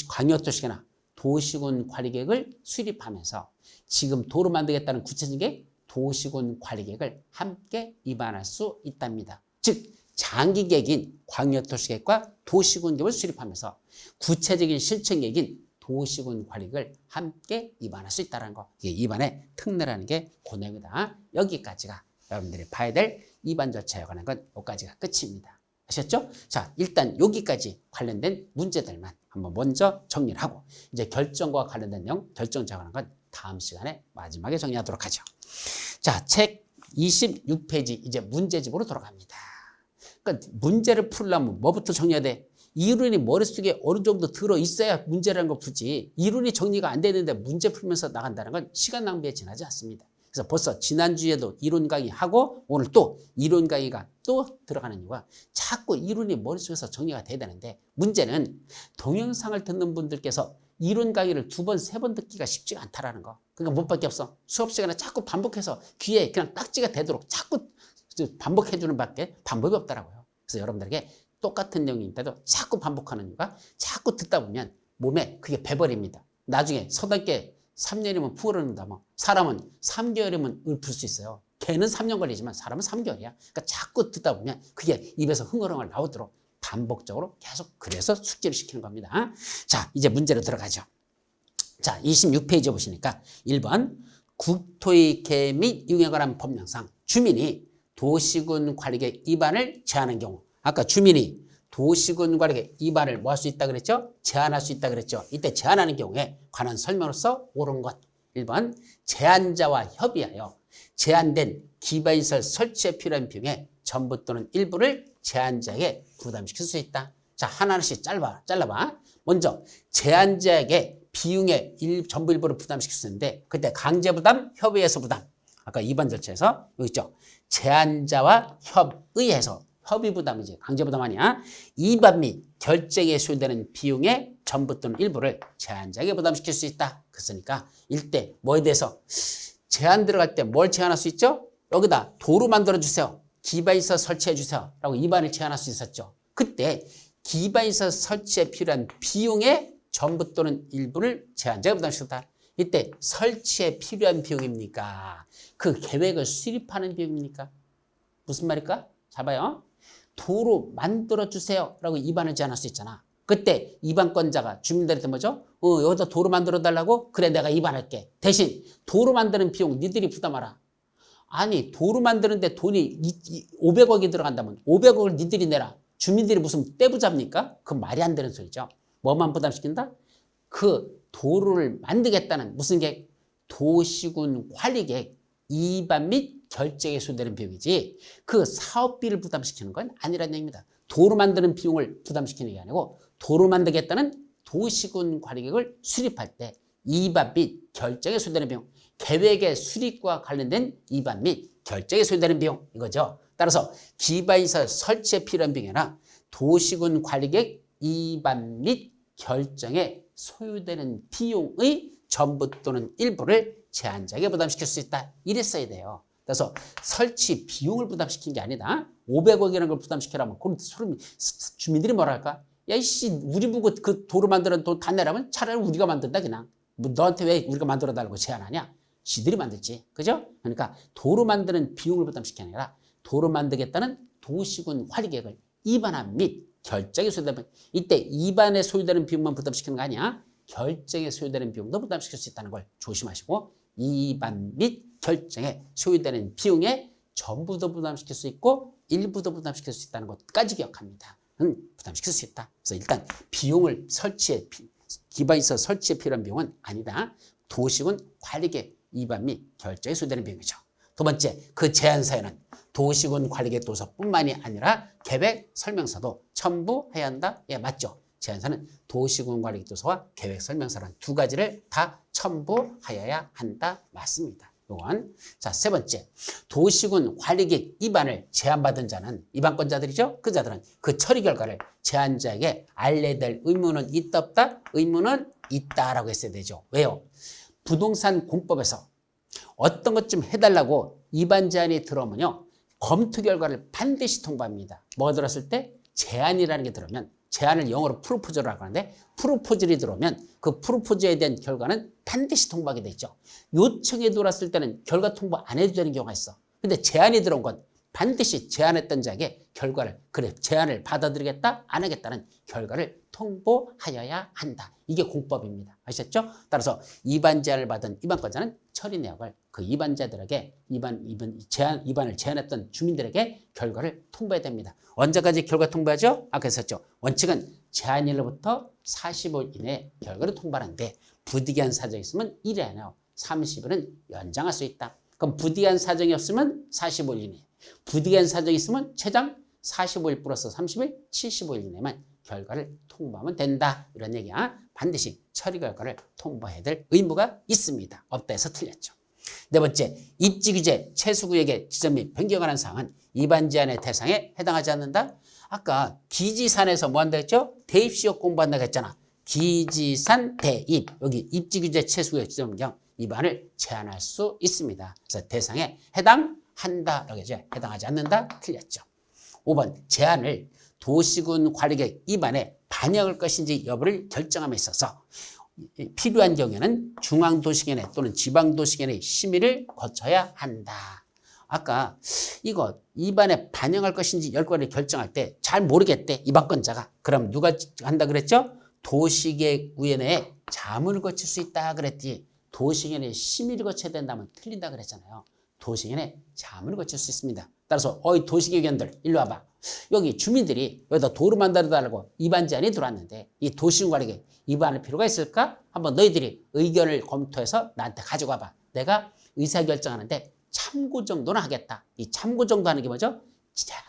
광역도시계나 도시군 관리계획을 수립하면서 지금 도로 만들겠다는 구체적인 게 도시군 관리계획을 함께 입안할 수 있답니다. 즉 장기 계획인 광역도시계획과 도시군 계획을 수립하면서 구체적인 실천 계획인 도시군 관리계획을 함께 입안할 수 있다는 거. 이게 입안의 특례라는 게 그 내용이다. 여기까지가 여러분들이 봐야 될 입안 절차에 관한 건 여기까지가 끝입니다. 아셨죠? 자, 일단 여기까지 관련된 문제들만 한번 먼저 정리를 하고 이제 결정과 관련된 내용, 결정자에 관한 건 다음 시간에 마지막에 정리하도록 하죠. 자, 책 26페이지 이제 문제집으로 돌아갑니다. 그러니까 문제를 풀려면 뭐부터 정리해야 돼? 이론이 머릿속에 어느 정도 들어있어야 문제라는 걸 풀지 이론이 정리가 안 되는데 문제 풀면서 나간다는 건 시간 낭비에 지나지 않습니다. 그래서 벌써 지난주에도 이론 강의하고 오늘 또 이론 강의가 또 들어가는 이유가 자꾸 이론이 머릿속에서 정리가 돼야 되는데 문제는 동영상을 듣는 분들께서 이론 강의를 2번, 3번 듣기가 쉽지가 않다라는 거. 그러니까 못 밖에 없어. 수업 시간에 자꾸 반복해서 귀에 그냥 딱지가 되도록 자꾸 반복해주는 밖에 방법이 없더라고요. 그래서 여러분들에게 똑같은 내용인데도 자꾸 반복하는 이유가 자꾸 듣다 보면 몸에 그게 배버립니다. 나중에 서당께 3년이면 풀어낸다. 뭐 사람은 3개월이면 읊을 수 있어요. 개는 3년 걸리지만 사람은 3개월이야. 그러니까 자꾸 듣다 보면 그게 입에서 흥얼흥얼 나오도록 반복적으로 계속 그래서 숙지를 시키는 겁니다. 자, 이제 문제로 들어가죠. 자, 26페이지 보시니까 1번 국토의 개 및 이용에 관한 법령상 주민이 도시군 관리계 위반을 제한한 경우 아까 주민이 도시군 관리계 위반을 뭐 할 수 있다 그랬죠? 제한할 수 있다 그랬죠? 이때 제한하는 경우에 관한 설명으로서 옳은 것 1번 제한자와 협의하여 제한된 기반시설 설치에 필요한 비용의 전부 또는 일부를 제한자에게 부담시킬 수 있다. 자, 하나씩 잘라봐. 먼저 제한자에게 비용의 전부 일부를 부담시킬 수 있는데 그때 강제 부담, 협의해서 부담. 아까 2번 절차에서 여기 있죠. 제한자와 협의해서 협의 부담이지 강제 부담 아니야. 위반 및 결정에 소요되는 비용의 전부 또는 일부를 제한자에게 부담시킬 수 있다. 그랬으니까 일대 뭐에 대해서 제한 들어갈 때 뭘 제한할 수 있죠? 여기다 도로 만들어주세요. 기반시설 설치해주세요. 라고 위반을 제한할 수 있었죠. 그때 기반시설 설치에 필요한 비용의 전부 또는 일부를 제한자에게 부담시켰다. 이때 설치에 필요한 비용입니까? 그 계획을 수립하는 비용입니까? 무슨 말일까? 잘 봐요. 도로 만들어주세요. 라고 위반을 제한할 수 있잖아. 그때 위반권자가 주민들한테 뭐죠? 여기다 도로 만들어 달라고? 그래 내가 위반할게. 대신 도로 만드는 비용 니들이 부담하라. 아니 도로 만드는데 돈이 500억이 들어간다면 500억을 니들이 내라. 주민들이 무슨 떼부잡니까? 그건 말이 안 되는 소리죠. 뭐만 부담시킨다? 그 도로를 만들겠다는 무슨 계획? 도시군 관리계획 위반 및 결정에 소요되는 비용이지 그 사업비를 부담시키는 건 아니라는 얘기입니다. 도로 만드는 비용을 부담시키는 게 아니고 도로 만들겠다는 도시군 관리계획을 수립할 때 위반 및 결정에 소요되는 비용 계획의 수립과 관련된 위반 및 결정에 소요되는 비용 이거죠. 따라서 기반시설 설치에 필요한 비용이 아니라 도시군 관리계획 위반 및 결정에 소요되는 비용의 전부 또는 일부를 제한자에게 부담시킬 수 있다. 이랬어야 돼요. 그래서 설치 비용을 부담시킨 게 아니다. 500억이라는 걸 부담시키라면 그럼 주민들이 뭐라 할까? 야 이씨 우리 보고 그 도로 만드는 돈 다 내라면 차라리 우리가 만든다 그냥. 뭐 너한테 왜 우리가 만들어 달라고 제한하냐? 지들이 만들지. 그죠? 그러니까 도로 만드는 비용을 부담시키는 게 아니라 도로 만들겠다는 도시군 관리계획을 위반한 및 결정에 소요되는 이때 위반에 소요되는 비용만 부담시키는 거 아니야. 결정에 소요되는 비용도 부담시킬 수 있다는 걸 조심하시고 위반 및 결정에 소요되는 비용에 전부도 부담시킬 수 있고 일부도 부담시킬 수 있다는 것까지 기억합니다. 부담시킬 수 있다. 그래서 일단 비용을 기반시설 설치에 필요한 비용은 아니다. 도시군 관리계획 위반 및 결정에 소요되는 비용이죠. 두 번째, 그 제한사에는 도시군 관리계획 도서뿐만이 아니라 계획 설명서도 첨부해야 한다. 예, 맞죠? 제한사는 도시군 관리계획 도서와 계획 설명서라는 두 가지를 다 첨부하여야 한다. 맞습니다. 요건. 자, 세 번째. 도시군 관리계획 위반을 제한받은 자는 위반권자들이죠. 그 자들은 그 처리 결과를 제한자에게 알려야 될 의무는 있다 없다? 의무는 있다라고 했어야 되죠. 왜요? 부동산 공법에서 어떤 것 좀 해달라고 위반 제한이 들어오면요. 검토 결과를 반드시 통보합니다. 뭐가 들었을 때? 제안이라는 게 들어오면 제안을 영어로 프로포즈라고 하는데 프로포즈를 들어오면 그 프로포즈에 대한 결과는 반드시 통보하게 돼 있죠. 요청이 들어왔을 때는 결과 통보 안 해도 되는 경우가 있어. 근데 제안이 들어온 건 반드시 제안했던 자에게 결과를 그래 제안을 받아들이겠다 안 하겠다는 결과를 통보하여야 한다. 이게 공법입니다. 아셨죠? 따라서 위반 제안을 받은 위반권자는 처리 내역을 그 위반자들에게 위반을 제안했던 주민들에게 결과를 통보해야 됩니다. 언제까지 결과 통보하죠? 아까 했었죠. 원칙은 제안일로부터 45일 이내에 결과를 통보하는데 부득이한 사정이 있으면 1회 안에 30일은 연장할 수 있다. 그럼 부득이한 사정이 없으면 45일 이내. 부득이한 사정이 있으면 최장 45일 플러스 30일, 75일 이내만 결과를 통보하면 된다. 이런 얘기야. 반드시 처리 결과를 통보해야 될 의무가 있습니다. 없다 해서 틀렸죠. 네 번째, 입지규제 최수구역의 지정 및 변경하는 사항은 위반 제한의 대상에 해당하지 않는다. 아까 기지산에서 뭐 한다 했죠? 대입시효 공부한다고 했잖아. 기지산 대입. 여기 입지규제 최수구역 지정 변경 위반을 제한할 수 있습니다. 그래서 대상에 해당한다. 여기 이제 해당하지 않는다. 틀렸죠. 5번, 제한을 도시군 관리계획 위반에 반영할 것인지 여부를 결정함에 있어서 필요한 경우에는 중앙도시계획 또는 지방도시계획의 심의를 거쳐야 한다. 아까 이거 위반에 반영할 것인지 여부를 결정할 때 잘 모르겠대, 위반권자가. 그럼 누가 한다 그랬죠? 도시계획위원회에 자문을 거칠 수 있다 그랬지. 도시계획의 심의를 거쳐야 된다면 틀린다 그랬잖아요. 도시계획에 자문을 거칠 수 있습니다. 따라서 어이 도시계획위원들 일로 와봐. 여기 주민들이 여기다 도로 만들어달라고 위반 제안이 들어왔는데 이 도시군관리계획 위반할 필요가 있을까? 한번 너희들이 의견을 검토해서 나한테 가지고 와봐. 내가 의사결정하는데 참고 정도는 하겠다. 이 참고 정도 하는 게 뭐죠?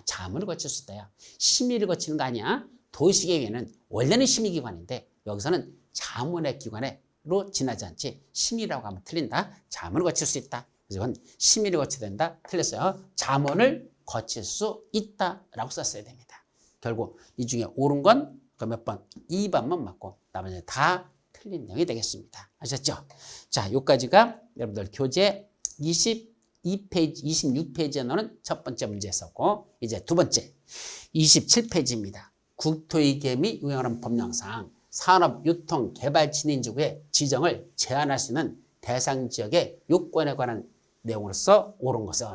자문을 거칠 수 있다요. 심의를 거치는 거 아니야. 도시계획위원회는 원래는 심의기관인데 여기서는 자문의 기관으로 지나지 않지. 심의라고 하면 틀린다. 자문을 거칠 수 있다. 그래서 이건 심의를 거쳐야 된다. 틀렸어요. 자문을 거칠 수 있다라고 썼어야 됩니다. 결국 이 중에 옳은 건 몇 번? 2번만 맞고 나머지는 다 틀린 내용이 되겠습니다. 아셨죠? 자, 여기까지가 여러분들 교재 22페이지, 26페이지에 나오는 첫 번째 문제였었고 이제 두 번째 27페이지입니다. 국토의 개미 유행하는 법령상 산업유통개발진인지구의 지정을 제한할 수 있는 대상 지역의 요건에 관한 내용으로서 옳은 것은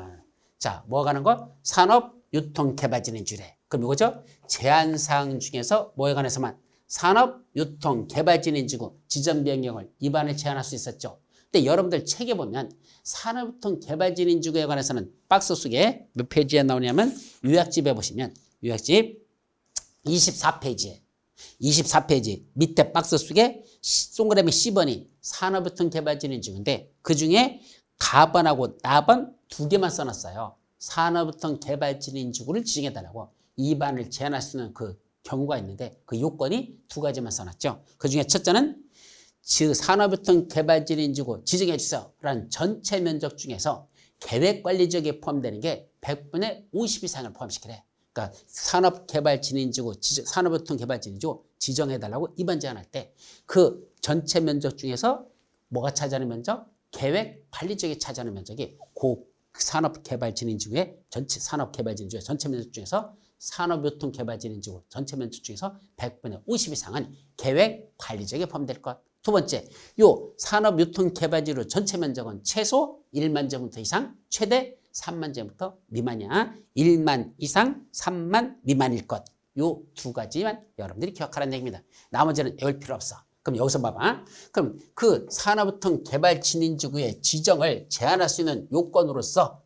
자, 뭐 가는 거? 산업유통개발진인지구래. 그럼 이거죠? 제한사항 중에서 뭐에 관해서만 산업유통개발진인지구 지정 변경을 위반을 제한할 수 있었죠. 근데 여러분들 책에 보면 산업유통개발진인지구에 관해서는 박스 속에 몇 페이지에 나오냐면 요약집에 보시면 요약집 24페이지 밑에 박스 속에 동그라미 C번이 산업유통개발진인지구인데 그중에 가번하고 나번 두 개만 써놨어요. 산업유통개발진인지구를 지정해달라고 위반을 제한할 수 있는 그 경우가 있는데 그 요건이 두 가지만 써놨죠. 그중에 첫째는 산업유통개발진인지구 지정해 주세요 라는 전체 면적 중에서 계획관리지역에 포함되는 게 100분의 50 이상을 포함시키래. 그러니까 산업유통개발진인지구 지정해달라고 위반 제한할 때 그 전체 면적 중에서 뭐가 차지하는 면적? 계획관리지역이 차지하는 면적이 산업개발진인지구의 전체 면적 중에서 산업유통개발진인지구 전체 면적 중에서 100분의 50 이상은 계획관리지역에 포함될 것. 두 번째, 요 산업유통개발지구 전체 면적은 최소 1만 제곱미터 이상, 최대 3만 제곱미터 미만이야. 1만 이상, 3만 미만일 것. 요 두 가지만 여러분들이 기억하라는 얘기입니다. 나머지는 외울 필요 없어. 그럼 여기서 봐봐. 그럼 그 산업유통개발진인지구의 지정을 제한할 수 있는 요건으로서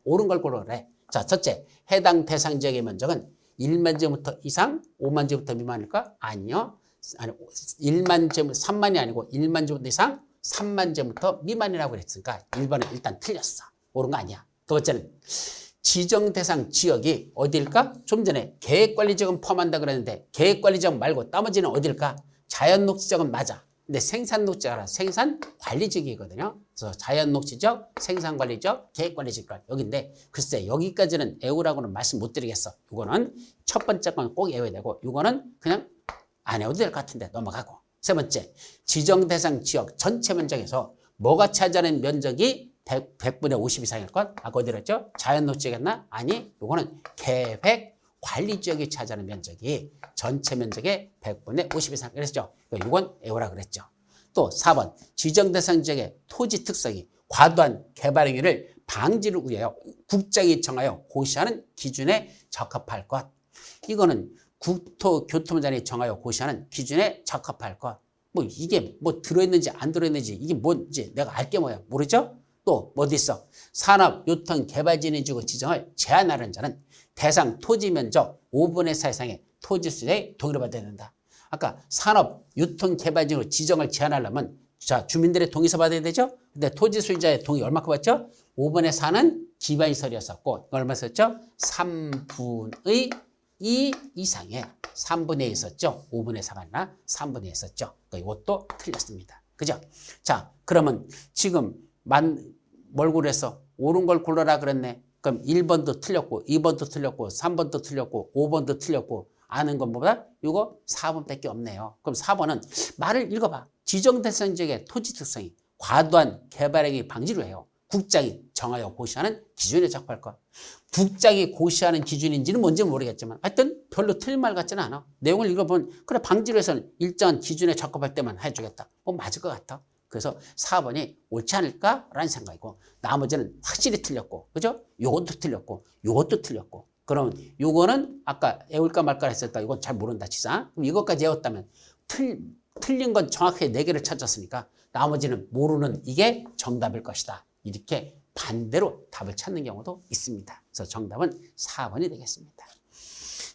옳은 걸 고르래. 자, 첫째, 해당 대상 지역의 면적은 1만 제곱미터 이상, 5만 제곱미터 미만일까? 아니요. 아니, 1만 제곱, 3만이 아니고 1만 제곱미터 이상, 3만 제곱미터 미만이라고 그랬으니까 1번은 일단 틀렸어. 옳은 거 아니야. 두 번째는 지정 대상 지역이 어디일까? 좀 전에 계획관리지역은 포함한다 그랬는데 계획관리지역 말고 나머지는 어디일까? 자연녹지지역은 맞아. 근데 생산녹지지역은 생산관리지역이거든요. 그래서 자연녹지지역, 생산관리지역, 계획관리지역 여기인데 글쎄 여기까지는 애우라고는 말씀 못 드리겠어. 이거는 첫 번째 건 꼭 애워야 되고 이거는 그냥 안 애워도 될 것 같은데 넘어가고. 세 번째, 지정 대상 지역 전체 면적에서 뭐가 차지하는 면적이 100분의 50 이상일 것? 아까 어디 그랬죠? 자연녹지지역이었나? 아니, 이거는 계획관리지역이 차지하는 면적이 전체 면적의 100분의 50 이상 그랬죠. 이건 애우라 그랬죠. 또 4번, 지정 대상 지역의 토지 특성이 과도한 개발 행위를 방지를 위하여 국장이 정하여 고시하는 기준에 적합할 것. 이거는 국토교통부장이 정하여 고시하는 기준에 적합할 것. 뭐 이게 뭐 들어있는지 안 들어있는지 이게 뭔지 내가 알게 뭐야 모르죠? 또 어디 있어? 산업유통개발진인지구 지정을 제한하는 자는 대상 토지 면적 5분의 4 이상의 토지 수요에 동의를 받아야 된다. 아까 산업유통개발진인지구 지정을 제한하려면 자 주민들의 동의서 받아야 되죠? 근데 토지 소유자의 동의 얼마큼 받죠? 5분의 4는 기반시설이었었고 얼마 썼죠? 3분의 2 이상의 3분의 1 있었죠. 5분의 4가 아니라 3분의 1 있었죠. 그러니까 이것도 틀렸습니다. 그죠? 자, 그러면 지금 뭘 고르랬어? 옳은 걸 골라라 그랬네. 그럼 1번도 틀렸고 2번도 틀렸고 3번도 틀렸고 5번도 틀렸고 아는 것보다 이거 4번밖에 없네요. 그럼 4번은 말을 읽어봐. 지정대상 지역의 토지 특성이 과도한 개발행위 방지를 해요. 국장이 정하여 고시하는 기준에 적합할 것. 국장이 고시하는 기준인지는 뭔지 모르겠지만 하여튼 별로 틀린 말 같지는 않아. 내용을 읽어보면 그래 방지를 해서는 일정한 기준에 적합할 때만 해주겠다. 맞을 것 같아. 그래서 4번이 옳지 않을까라는 생각이고 나머지는 확실히 틀렸고 그죠? 요것도 틀렸고 요것도 틀렸고 그러면 요거는 아까 애울까 말까 했었다. 이건 잘 모른다 치자. 그럼 이것까지 외웠다면 틀린 건 정확하게 4개를 찾았으니까 나머지는 모르는 이게 정답일 것이다. 이렇게 반대로 답을 찾는 경우도 있습니다. 그래서 정답은 4번이 되겠습니다.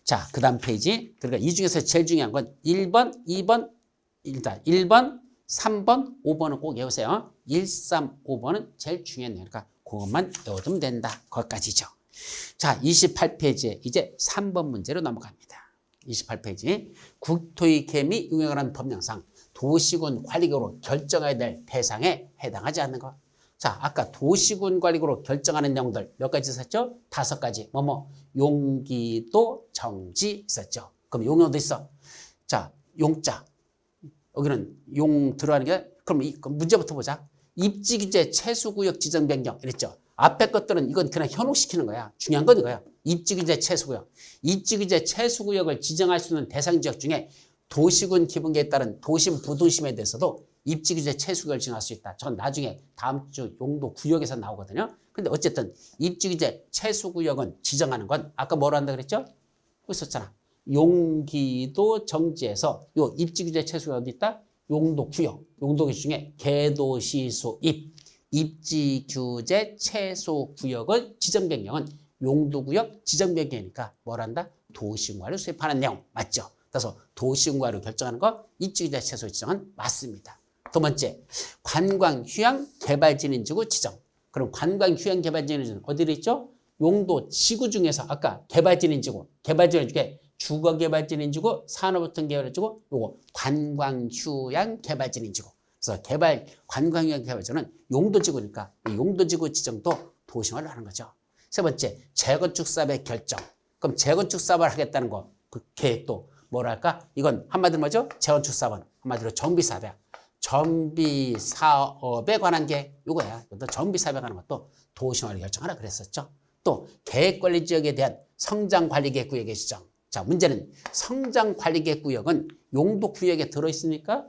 자, 그 다음 페이지. 그러니까 이 중에서 제일 중요한 건 1번, 2번, 일단 1번, 3번, 5번은 꼭 외우세요. 1, 3, 5번은 제일 중요한 거니까 그것만 외워두면 된다. 거기까지죠. 자, 28페이지에 이제 3번 문제로 넘어갑니다. 28페이지. 국토의 개미 용역을 하는 법령상 도시군 관리계획으로 결정해야 될 대상에 해당하지 않는 것. 자, 아까 도시군 관리계획으로 결정하는 내용들 몇 가지 있었죠? 5가지. 용기도 정지 있었죠. 그럼 용어도 있어. 자, 용자. 여기는 용 들어가는 게 그럼 문제부터 보자. 입지 규제 최소구역 지정 변경 이랬죠. 앞에 것들은 이건 그냥 현혹시키는 거야. 중요한 건 이거야. 입지 규제 최소구역. 입지 규제 최소구역을 지정할 수 있는 대상 지역 중에 도시군 기본계획에 따른 도심 부도심에 대해서도 입지 규제 최소구역을 지정할 수 있다. 전 나중에 다음 주 용도 구역에서 나오거든요. 근데 어쨌든 입지 규제 최소구역은 지정하는 건 아까 뭐로 한다 그랬죠? 거기 있었잖아. 용기도 정지에서 요 입지 규제 최소구역 어디 있다? 용도 구역. 용도 구역 중에 개도시소 입지 규제 최소 구역을 지정 변경은 용도 구역 지정 변경이니까 뭘 한다? 도시군과를 수립하는 내용 맞죠? 그래서 도시군과를 결정하는 거 입지 규제 최소 지정은 맞습니다. 두 번째, 관광 휴양 개발진인지구 지정. 그럼 관광 휴양 개발진인지구 어디로 있죠? 용도 지구 중에서 아까 개발진인지구 중에 주거개발진인지구, 산업유통개발진인지구, 요거 관광휴양 개발진인지구. 그래서 관광휴양 개발진은 용도지구니까 용도지구 지정도 도시화를 하는 거죠. 세 번째, 재건축 사업의 결정. 그럼 재건축 사업을 하겠다는 거, 그 계획도 뭐랄까? 이건 한마디로 뭐죠? 재건축 사업은 한마디로 정비 사업이야. 정비 사업에 관한 계획, 요거야. 정비 사업에 관한 것도 도시화를 결정하라 그랬었죠. 또 계획관리지역에 대한 성장관리계획 구역의 지정. 자, 문제는 성장관리계획 구역은 용도구역에 들어있습니까?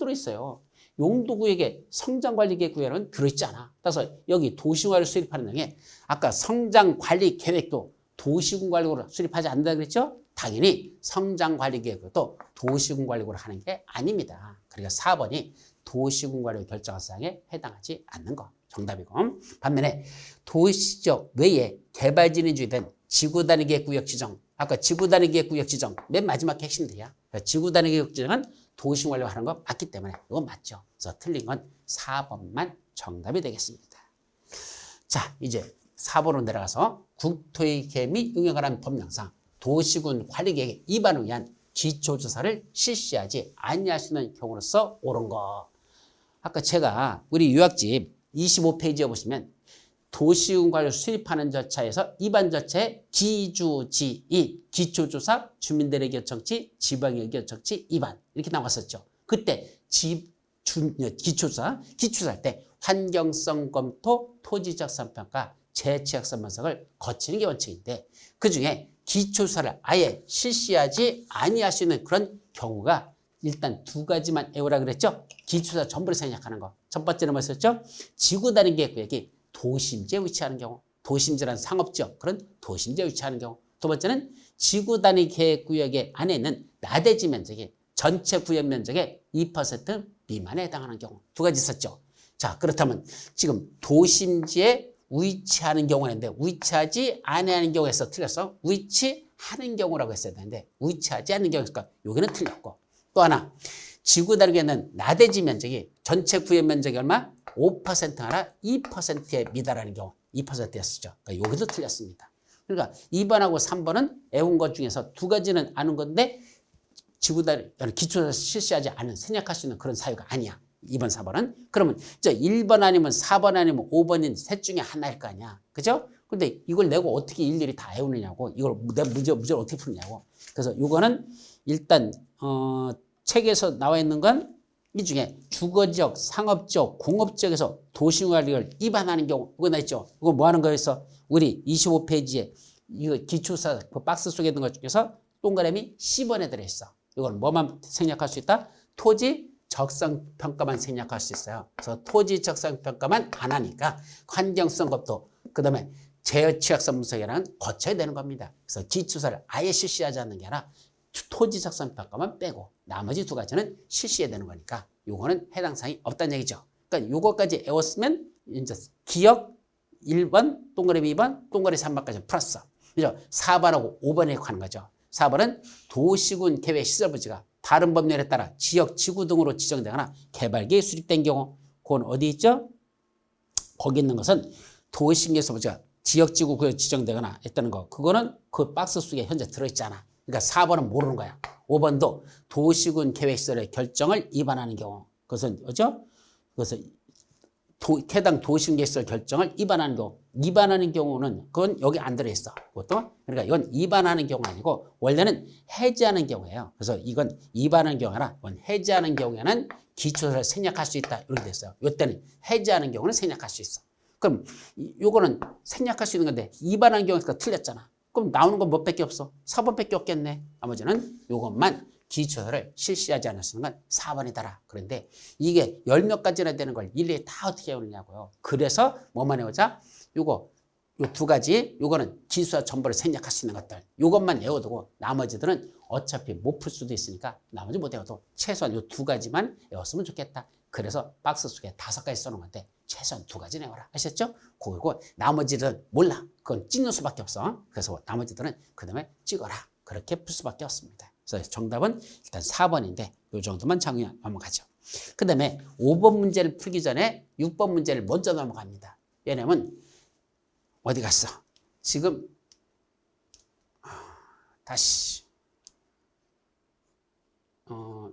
들어있어요. 용도구역에 성장관리계획 구역은 들어있지 않아. 따라서 여기 도시군과를 수립하는 내용에 아까 성장관리계획도 도시군관리구로 수립하지 않는다 그랬죠? 당연히 성장관리계획도 도시군관리구로 하는 게 아닙니다. 그러니까 4번이 도시군관리 결정한 사항에 해당하지 않는 거. 정답이고. 반면에 도시적 외에 개발진인지에 대한 지구단위계획 구역 지정. 아까 지구단위계획 구역 지정 맨 마지막 핵심들이야. 그러니까 지구단위계획 지정은 도시 관리하는 거 맞기 때문에 이건 맞죠. 그래서 틀린 건 4번만 정답이 되겠습니다. 자, 이제 4번으로 내려가서 국토의 개미 용역을 하는 법령상 도시군 관리계획 위반을 위한 기초조사를 실시하지 아니할 수 있는 경우로서 옳은 거. 아까 제가 우리 요약집 25페이지에 보시면 도시군 관리를 수립하는 절차에서 위반 절차의 기주지이 기초조사, 주민대리교정치, 지방의료교정치 위반 이렇게 나왔었죠. 그때 기초조사할 때 환경성 검토, 토지적 선평가, 재취약성 분석을 거치는 게 원칙인데 그중에 기초조사를 아예 실시하지 아니할 수 있는 그런 경우가 일단 2가지만 외우라 그랬죠. 기초조사 전부를 생략하는 거. 첫 번째는 뭐였었죠? 지구단위계획 구역이 도심지에 위치하는 경우, 도심지라는 상업지역, 그런 도심지에 위치하는 경우. 두 번째는 지구단위계획구역의 안에 있는 나대지 면적이 전체 구역 면적의 2% 미만에 해당하는 경우. 2가지 있었죠. 자, 그렇다면 지금 도심지에 위치하는 경우가 있는데 위치하지 않는 경우에서 틀렸어. 위치하는 경우라고 했어야 되는데 위치하지 않는 경우니까 여기는 틀렸고. 또 하나, 지구단위계에 있는 나대지 면적이 전체 구역 면적이 얼마? 5%가 아니라 2%에 미달하는 경우 2%였었죠. 그러니까 여기도 틀렸습니다. 그러니까 2번하고 3번은 애운 것 중에서 두 가지는 아는 건데 지구단 기초에서 실시하지 않은 생략할 수 있는 그런 사유가 아니야. 2번, 4번은. 그러면 저 1번 아니면 4번 아니면 5번인 셋 중에 하나일 거 아니야. 그죠? 근데 이걸 내가 어떻게 일일이 다 외우느냐고. 이걸 내 문제를 어떻게 푸느냐고. 그래서 이거는 일단 책에서 나와 있는 건 이 중에 주거지역, 상업지역, 공업지역에서 도시관리를 위반하는 경우 이거 나 있죠. 이거 뭐 하는 거였어? 우리 25페이지에 이거 기초사 그 박스 속에 있는 것 중에서 동그라미 10번에 들어있어. 이건 뭐만 생략할 수 있다? 토지 적성평가만 생략할 수 있어요. 그래서 토지 적성평가만 안 하니까 환경성 검토, 그 다음에 제어취약성 분석이라는 거쳐야 되는 겁니다. 그래서 기초사를 아예 실시하지 않는 게 아니라 토지 적성평가만 빼고 나머지 두 가지는 실시해야 되는 거니까 요거는 해당 사항이 없다는 얘기죠. 그러니까 요거까지 외웠으면 이제 기억 1번, 동그라미 2번, 동그라미 3번까지 풀었어. 그죠? 4번하고 5번에 가는 거죠. 4번은 도시군 계획 시설 부지가 다른 법률에 따라 지역, 지구 등으로 지정되거나 개발계획 수립된 경우, 그건 어디 있죠? 거기 있는 것은 도시계획 부지가 지역, 지구 구역 지정되거나 했다는 거. 그거는 그 박스 속에 현재 들어있잖아. 그러니까 4번은 모르는 거야. 5번도 도시군 계획시설의 결정을 위반하는 경우. 그것은 뭐죠? 그것은 해당 도시군 계획시설 결정을 위반하는 경우. 위반하는 경우는 그건 여기 안 들어있어. 그것도. 그러니까 이건 위반하는 경우가 아니고 원래는 해지하는 경우예요. 그래서 이건 위반하는 경우가 아니라 이건 해지하는 경우에는 기초사를 생략할 수 있다. 이렇게 됐어요. 이때는 해지하는 경우는 생략할 수 있어. 그럼 요거는 생략할 수 있는 건데 위반하는 경우가 틀렸잖아. 그럼 나오는 건 몇 밖에 없어? 4번밖에 없겠네. 나머지는 요것만 기초사를 실시하지 않았는 건 4번이더라. 그런데 이게 10몇 가지나 되는 걸 일일이 다 어떻게 외우느냐고요. 그래서 뭐만 외우자? 요 두 가지, 요거는 기초사 전부를 생략할 수 있는 것들. 요것만 외워두고 나머지들은 어차피 못 풀 수도 있으니까 나머지 못 외워도 최소한 요 두 가지만 외웠으면 좋겠다. 그래서 박스 속에 5가지 써놓은 건데 최소한 2가지 내워라. 아셨죠? 그리고 나머지들은 몰라. 그건 찍는 수밖에 없어. 그래서 나머지들은 그 다음에 찍어라. 그렇게 풀 수밖에 없습니다. 그래서 정답은 일단 4번인데 이 정도만 정리 넘어가죠. 그 다음에 5번 문제를 풀기 전에 6번 문제를 먼저 넘어갑니다. 왜냐면 어디 갔어? 지금 다시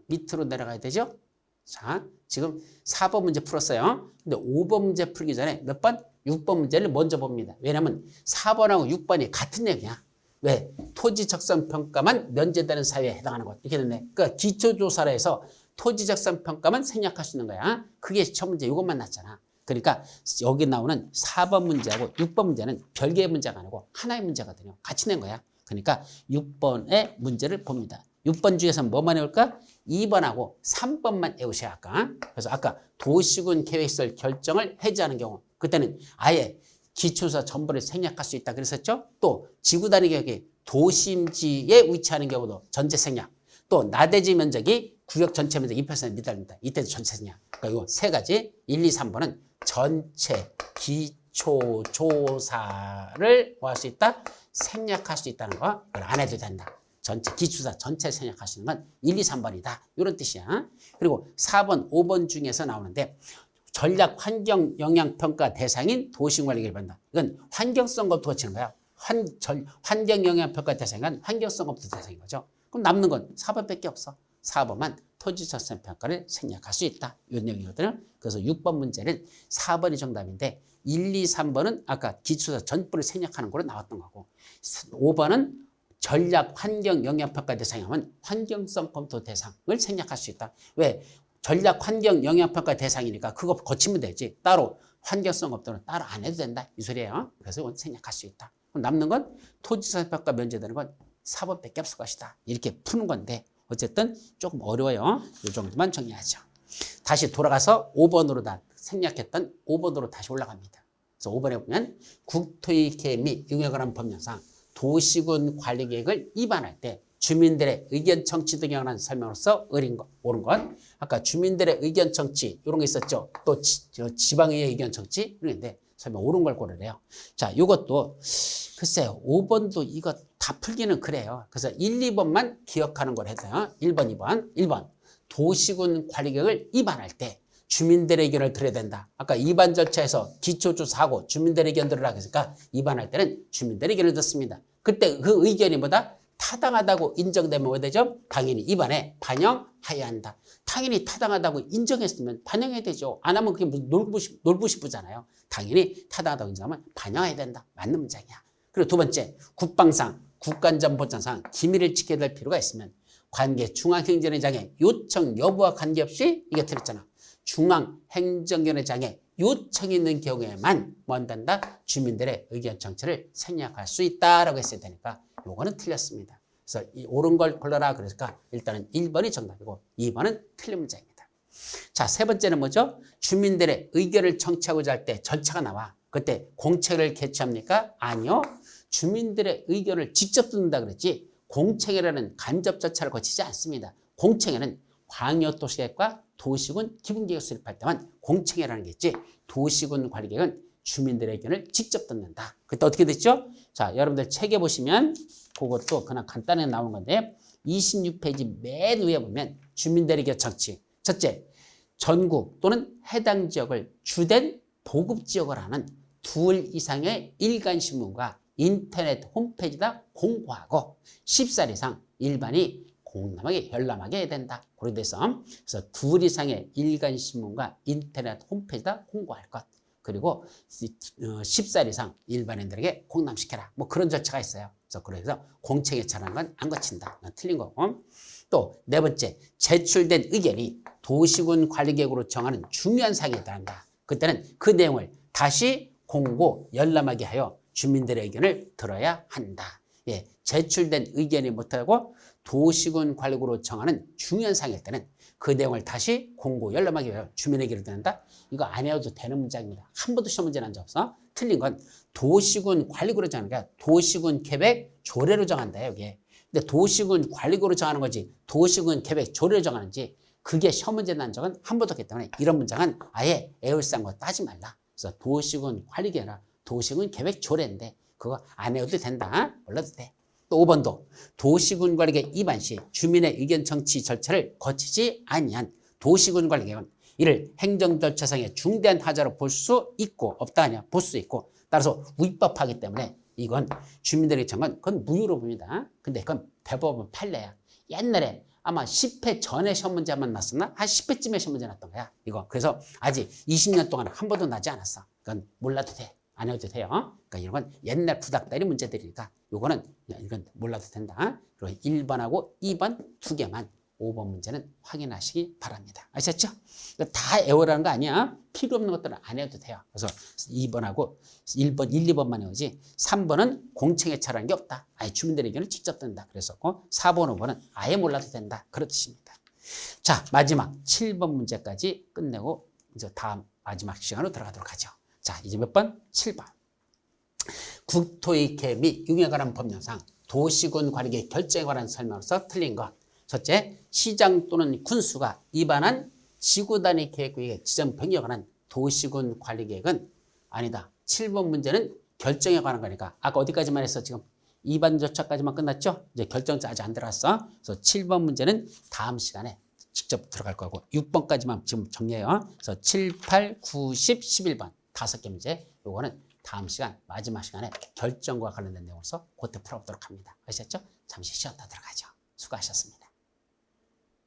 밑으로 내려가야 되죠? 자, 지금 4번 문제 풀었어요. 근데 5번 문제 풀기 전에 몇 번? 6번 문제를 먼저 봅니다. 왜냐면 4번하고 6번이 같은 내용이야. 왜? 토지 적성 평가만 면제되는 사유에 해당하는 것. 이렇게 됐네. 그러니까 기초조사를 해서 토지 적성 평가만 생략할 수 있는 거야. 그게 첫 문제 이것만 났잖아. 그러니까 여기 나오는 4번 문제하고 6번 문제는 별개의 문제가 아니고 하나의 문제거든요. 같이 낸 거야. 그러니까 6번의 문제를 봅니다. 6번 중에서는 뭐만 외울까? 2번하고 3번만 외우셔야 할까? 그래서 아까 도시군 계획시설 결정을 해지하는 경우 그때는 아예 기초사 전부를 생략할 수 있다 그랬었죠? 또 지구단위 계획이 도심지에 위치하는 경우도 전체 생략. 또 나대지 면적이 구역 전체 면적 2% 미달입니다. 이때도 전체 생략. 그러니까 이 세 가지 1, 2, 3번은 전체 기초조사를 뭐 할 수 있다? 생략할 수 있다는 거. 그걸 안 해도 된다. 전체 기초사 전체 생략할 수 있는 건 1, 2, 3번이다. 이런 뜻이야. 그리고 4번, 5번 중에서 나오는데 전략 환경 영향 평가 대상인 도시관리계획을 받는다. 이건 환경성 검토가 치는 거야. 환경 영향 평가 대상은 환경성 검토 대상인 거죠. 그럼 남는 건 4번밖에 없어. 4번만 토지 적성 평가를 생략할 수 있다. 이 내용이거든요. 그래서 6번 문제는 4번이 정답인데 1, 2, 3번은 아까 기초사 전부를 생략하는 거로 나왔던 거고 5번은 전략 환경 영향 평가 대상이면 환경성 검토 대상을 생략할 수 있다. 왜? 전략 환경 영향 평가 대상이니까 그거 거치면 되지. 따로 환경성 검토는 따로 안 해도 된다. 이 소리예요. 그래서 이건 생략할 수 있다. 그럼 남는 건 토지적 평가 면제되는 건 4번밖에 없을 것이다. 이렇게 푸는 건데 어쨌든 조금 어려워요. 이 정도만 정리하죠. 다시 돌아가서 5번으로 다 생략했던 5번으로 다시 올라갑니다. 그래서 5번에 보면 국토의 계획 및 응에 관한 법령상 도시군 관리 계획을 위반할 때 주민들의 의견 청취 등에 관한 설명으로서 옳은 건 아까 주민들의 의견 청취 이런 거 있었죠. 또 지방의회 의견 청취 이런 건데 설명 옳은 걸 고르래요. 자, 이것도 글쎄요. 5번도 이거 다 풀기는 그래요. 그래서 1, 2번만 기억하는 걸 해서요. 1번, 2번. 1번 도시군 관리 계획을 위반할 때 주민들의 의견을 들어야 된다. 아까 입안 절차에서 기초조 사고 주민들의 의견 들으라 그랬으니까 입안할 때는 주민들의 의견을 듣습니다. 그때 그 의견이 뭐다? 타당하다고 인정되면 뭐 되죠? 당연히 입안에 반영해야 한다. 당연히 타당하다고 인정했으면 반영해야 되죠. 안 하면 그게 놀고 싶으잖아요. 당연히 타당하다고 인정하면 반영해야 된다. 맞는 문장이야. 그리고 두 번째, 국방상, 국가안전보장상 기밀을 지켜야 될 필요가 있으면 관계 중앙행정위원장의 요청 여부와 관계없이 이게 틀렸잖아. 중앙행정위원장의 요청이 있는 경우에만 뭐 한단다? 주민들의 의견 청취를 생략할 수 있다라고 했어야 되니까 요거는 틀렸습니다. 그래서 이 옳은 걸 골라라 그러니까 일단은 1번이 정답이고 2번은 틀린 문제입니다. 자, 세 번째는 뭐죠? 주민들의 의견을 청취하고자 할 때 절차가 나와. 그때 공청회를 개최합니까? 아니요. 주민들의 의견을 직접 듣는다 그랬지 공청회라는 간접 절차를 거치지 않습니다. 공청회는 광역도시계획과 도시군 기본계획 수립할 때만 공청회라는 게 있지 도시군 관리계획은 주민들의 의견을 직접 듣는다. 그때 어떻게 됐죠? 자, 여러분들 책에 보시면 그것도 그냥 간단하게 나오는 건데 26페이지 맨 위에 보면 주민들의 의견 청취. 첫째, 전국 또는 해당 지역을 주된 보급지역을 하는 2 이상의 일간신문과 인터넷 홈페이지다 공고하고 10살 이상 일반이 공람하게 열람하게 해야 된다. 그래서 2 이상의 일간신문과 인터넷 홈페이지다 공고할 것. 그리고 10살 이상 일반인들에게 공람시켜라. 뭐 그런 절차가 있어요. 그래서 공청회 차라는 건 안 거친다. 틀린 거고. 또 네 번째, 제출된 의견이 도시군 관리계획으로 정하는 중요한 사항에 따른다. 그때는 그 내용을 다시 공고 열람하게 하여 주민들의 의견을 들어야 한다. 예, 제출된 의견이 못하고 도시군 관리계획으로 정하는 중요한 사항일 때는 그 내용을 다시 공고 열람하게 하여 주민의 의견을 듣는다. 이거 안 해도 되는 문장입니다. 한 번도 시험 문제 난 적 없어. 틀린 건 도시군 관리계획으로 정하는 게 아니라 도시군 계획 조례로 정한다. 여기. 근데 도시군 관리계획으로 정하는 거지 도시군 계획 조례로 정하는지 그게 시험 문제 난 적은 한 번도 없기 때문에 이런 문장은 아예 에울싼 거 따지 말라. 그래서 도시군 관리계획 아니라 도시군 계획 조례인데 그거 안 해도 된다. 몰라도 돼. 또 5번도 도시군 관리계획 위반 시 주민의 의견 청취 절차를 거치지 아니한 도시군 관리계획은 이를 행정 절차상의 중대한 하자로 볼 수 있고 없다 아니야. 볼 수 있고 따라서 위법하기 때문에 이건 주민들의 청은 그건 무효로 봅니다. 근데 그건 대법원 판례야. 옛날에 아마 10회 전에 시험 문제만 났었나? 한 10회쯤에 시험 문제 났던 거야. 이거. 그래서 아직 20년 동안 한 번도 나지 않았어. 그건 몰라도 돼. 안 해도 돼요. 그러니까 이런 건 옛날 부닥다리 문제들이니까 이건 몰라도 된다. 그리고 1번하고 2번 두 개만 5번 문제는 확인하시기 바랍니다. 아셨죠? 다 애워라는 거 아니야. 필요 없는 것들은 안 해도 돼요. 그래서 2번하고 1번, 1, 2번만 해오지 3번은 공청회 차라는 게 없다. 아예 주민들의 의견을 직접 듣는다. 그랬었고 4번, 5번은 아예 몰라도 된다. 그런 뜻입니다. 자, 마지막 7번 문제까지 끝내고 이제 다음 마지막 시간으로 들어가도록 하죠. 자, 이제 몇 번? 7번. 국토의 계획 및 융에 관한 법령상 도시군 관리계획 결정에 관한 설명으로서 틀린 것. 첫째, 시장 또는 군수가 위반한 지구단위 계획의 지정 변경에 관한 도시군 관리계획은 아니다. 7번 문제는 결정에 관한 거니까 아까 어디까지만 했어? 지금 위반 절차까지만 끝났죠? 이제 결정자 아직 안 들어갔어. 그래서 7번 문제는 다음 시간에 직접 들어갈 거고 6번까지만 지금 정리해요. 그래서 7, 8, 9, 10, 11번 5개 문제 요거는 다음 시간 마지막 시간에 결정과 관련된 내용으로서 그때 풀어보도록 합니다. 아셨죠? 잠시 쉬었다 들어가죠. 수고하셨습니다.